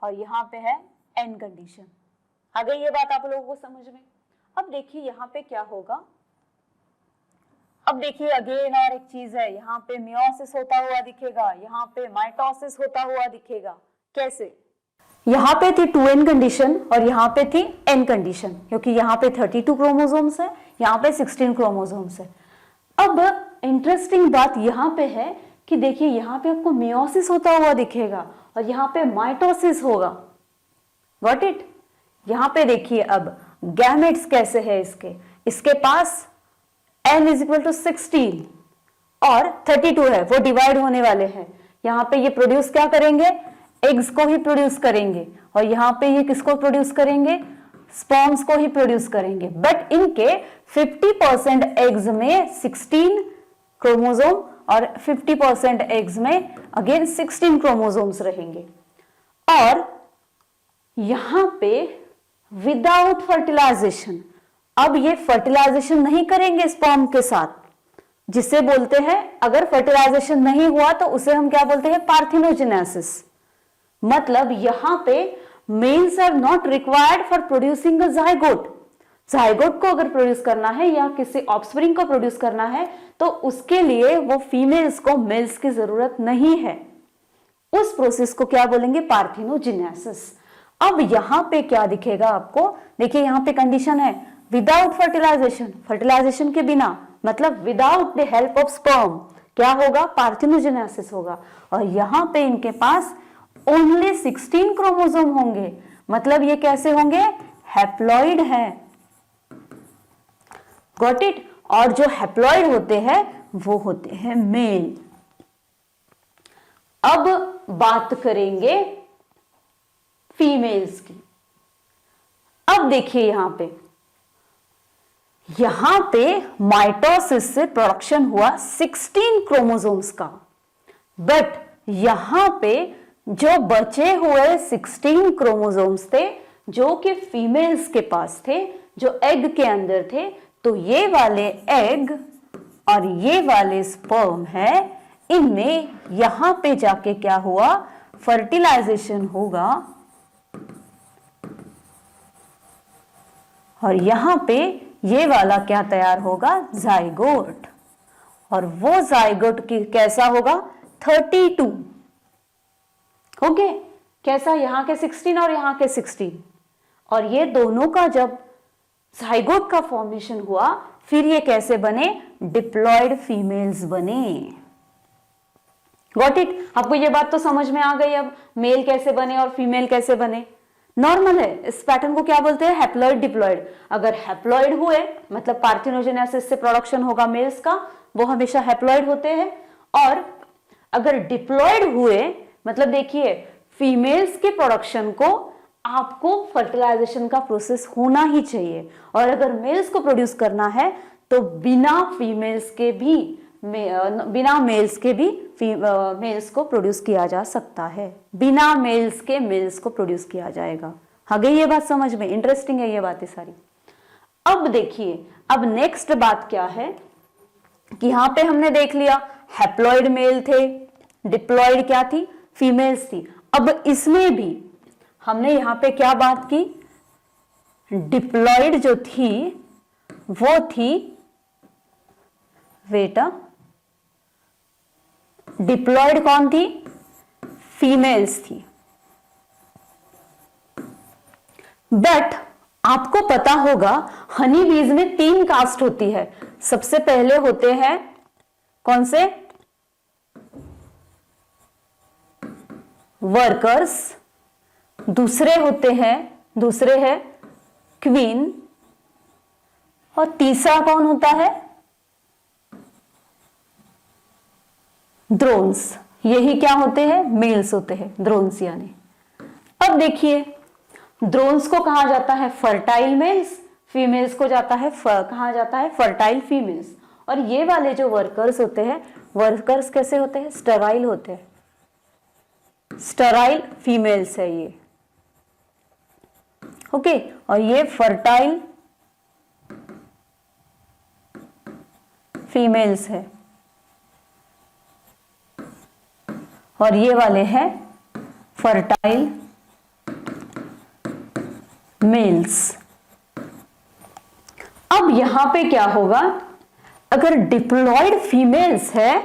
और यहाँ पे है n कंडीशन। आ गई ये बात आप लोगों को समझ में। अब देखिए यहाँ पे क्या होगा, अब देखिए अगेन और एक चीज है, यहाँ पे मियोसिस होता हुआ दिखेगा, यहाँ पे माइटोसिस होता हुआ दिखेगा। कैसे, यहाँ पे थी 2n कंडीशन और यहाँ पे थी n कंडीशन, क्योंकि यहाँ पे 32 क्रोमोसोम्स है, यहाँ पे 16 क्रोमोसोम्स है। अब इंटरेस्टिंग बात यहाँ पे है कि देखिए यहाँ पे आपको मियोसिस होता हुआ दिखेगा और यहाँ पे माइटोसिस होगा, गॉट इट। यहाँ पे देखिए अब गैमेट्स कैसे है इसके पास n = 16 और 32 है, वो डिवाइड होने वाले हैं। यहाँ पे ये प्रोड्यूस क्या करेंगे, एग्स को ही प्रोड्यूस करेंगे, और यहाँ पे ये किसको प्रोड्यूस करेंगे, स्पर्म्स को ही प्रोड्यूस करेंगे। बट इनके 50% एग्स में 16 क्रोमोसोम और 50% एग्स में अगेन 16 क्रोमोसोम्स रहेंगे। और यहाँ पे विदाउट फर्टिलाइजेशन, अब ये फर्टिलाइजेशन नहीं करेंगे स्पर्म के साथ, जिसे बोलते हैं, अगर फर्टिलाइजेशन नहीं हुआ तो उसे हम क्या बोलते हैं, पार्थिनोजेनेसिस। मतलब यहाँ पे males are not required for producing a zygote. Zygote को अगर प्रोड्यूस करना है या किसी ऑफस्प्रिंग को प्रोड्यूस करना है तो उसके लिए वो फीमेल्स को मेल्स की जरूरत नहीं है। उस प्रोसेस को क्या बोलेंगे, पार्थिनोजेनेसिस। अब यहाँ पे क्या दिखेगा आपको, देखिए यहाँ पे कंडीशन है विदाउट फर्टिलाइजेशन, फर्टिलाइजेशन के बिना, मतलब without the help of sperm क्या होगा, पार्थिनोजेनेसिस होगा। और यहाँ पे इनके पास ओनली 16 क्रोमोसोम होंगे, मतलब ये कैसे होंगे, हैप्लॉइड है, गॉट इट। और जो हैप्लॉइड होते हैं वो होते हैं मेल। अब बात करेंगे फीमेल्स की। अब देखिए यहां पे माइटोसिस से प्रोडक्शन हुआ 16 क्रोमोसोम्स का, बट यहां पे जो बचे हुए 16 क्रोमोसोम्स थे जो कि फीमेल्स के पास थे, जो एग के अंदर थे, तो ये वाले एग और ये वाले स्पर्म है, इनमें यहां पे जाके क्या हुआ, फर्टिलाइजेशन होगा और यहां पे ये वाला क्या तैयार होगा, जाइगोट। और वो जाइगोट की कैसा होगा, 32, ओके, कैसा, यहां के 16 और यहां के 16, और ये दोनों का जब जाइगोट का फॉर्मेशन हुआ फिर ये कैसे बने, डिप्लॉयड फीमेल्स बने, गॉट इट। आपको ये बात तो समझ में आ गई अब मेल कैसे बने और फीमेल कैसे बने, नॉर्मल है। इस पैटर्न को क्या बोलते हैं, हैप्लॉइड डिप्लॉइड। अगर हैप्लॉइड हुए मतलब पार्थिनोजेनेसिस से प्रोडक्शन होगा मेल्स का, वो हमेशा हैप्लॉइड होते हैं। और अगर डिप्लॉइड हुए मतलब देखिए फीमेल्स के प्रोडक्शन को आपको फर्टिलाइजेशन का प्रोसेस होना ही चाहिए, और अगर मेल्स को प्रोड्यूस करना है तो बिना मेल्स के भी मेल्स को प्रोड्यूस किया जा सकता है, बिना मेल्स के मेल्स को प्रोड्यूस किया जाएगा। आ गई ये बात समझ में, इंटरेस्टिंग है ये बातें सारी। अब देखिए अब नेक्स्ट बात क्या है कि यहां पे हमने देख लिया हैप्लॉइड मेल थे, डिप्लॉयड क्या थी, फीमेल्स थी। अब इसमें भी हमने यहां पे क्या बात की, डिप्लॉयड जो थी वो थी, बेटा डिप्लॉयड कौन थी, फीमेल्स थी। बट आपको पता होगा हनी बीज में 3 कास्ट होती है। सबसे पहले होते हैं कौन से, वर्कर्स, दूसरे है क्वीन, और तीसरा कौन होता है, ड्रोन्स। यही क्या होते हैं, मेल्स होते हैं, ड्रोन्स यानी। अब देखिए ड्रोन्स को कहा जाता है फर्टाइल मेल्स, फीमेल्स को कहा जाता है फर्टाइल फीमेल्स। और ये वाले जो वर्कर्स होते हैं, वर्कर्स कैसे होते हैं, स्टेराइल होते हैं, स्टेराइल फीमेल्स है ये, ओके। और ये फर्टाइल फीमेल्स है, और ये वाले हैं फर्टाइल मेल्स। अब यहां पे क्या होगा, अगर डिप्लॉयड फीमेल्स है,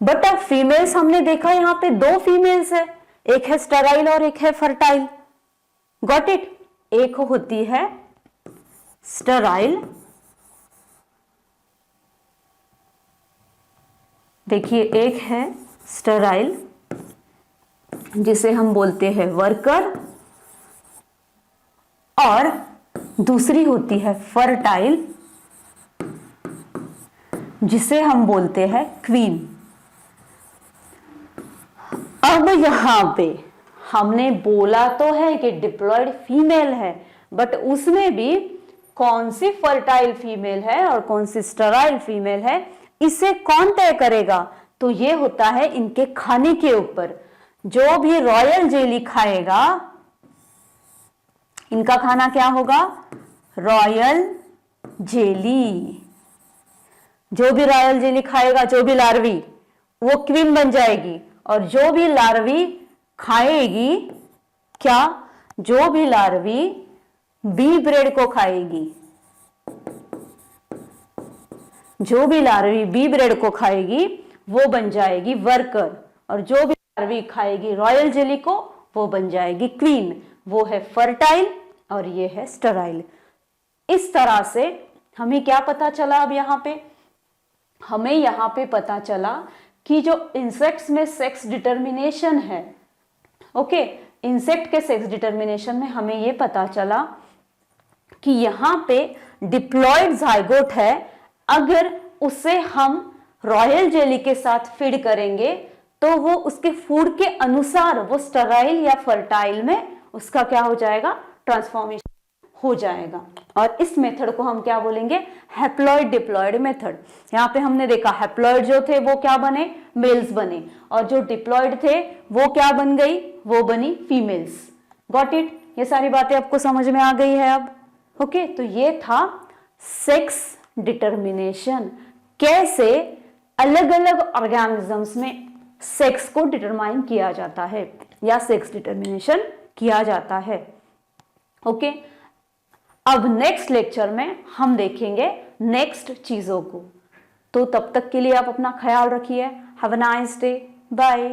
बट अब फीमेल्स हमने देखा यहां पे 2 फीमेल्स है, एक है स्टेराइल और एक है फर्टाइल, गॉट इट। एक होती है स्टेराइल, देखिए एक है स्टेराइल जिसे हम बोलते हैं वर्कर, और दूसरी होती है फर्टाइल जिसे हम बोलते हैं क्वीन। अब यहां पे हमने बोला तो है कि डिप्लॉयड फीमेल है, बट उसमें भी कौन सी फर्टाइल फीमेल है और कौन सी स्टेराइल फीमेल है, इसे कौन तय करेगा, तो ये होता है इनके खाने के ऊपर। जो भी रॉयल जेली खाएगा, इनका खाना क्या होगा, रॉयल जेली। जो भी रॉयल जेली खाएगा, जो भी लार्वी, वो क्वीन बन जाएगी। और जो भी लार्वी खाएगी, क्या, जो भी लार्वी बी ब्रेड को खाएगी, जो भी लार्वी बी ब्रेड को खाएगी वो बन जाएगी वर्कर, और जो भी लार्वी खाएगी रॉयल जेली को वो बन जाएगी क्वीन। वो है फर्टाइल और ये है स्टेराइल। इस तरह से हमें क्या पता चला, अब यहां पे हमें यहां पे पता चला कि जो इंसेक्ट्स में सेक्स डिटर्मिनेशन है, ओके, इंसेक्ट के सेक्स डिटर्मिनेशन में हमें ये पता चला कि यहां पे डिप्लॉयड जाइगोट है, अगर उसे हम रॉयल जेली के साथ फीड करेंगे तो वो उसके फूड के अनुसार वो स्टेराइल या फर्टाइल में उसका क्या हो जाएगा, ट्रांसफॉर्मेशन हो जाएगा। और इस मेथड को हम क्या बोलेंगे, हैप्लॉइड डिप्लॉयड मेथड। यहाँ पे हमने देखा हैप्लॉइड जो थे वो क्या बने, मेल्स बने, और जो डिप्लॉयड थे वो क्या बन गई, वो बनी फीमेल्स। गॉट इट, ये सारी बातें आपको समझ में आ गई है अब, ओके। तो ये था सेक्स डिटर्मिनेशन, कैसे अलग अलग ऑर्गेनिजम्स में सेक्स को डिटरमाइन किया जाता है या सेक्स डिटर्मिनेशन किया जाता है, ओके। अब नेक्स्ट लेक्चर में हम देखेंगे नेक्स्ट चीजों को। तो तब तक के लिए आप अपना ख्याल रखिए। Have a nice day, bye.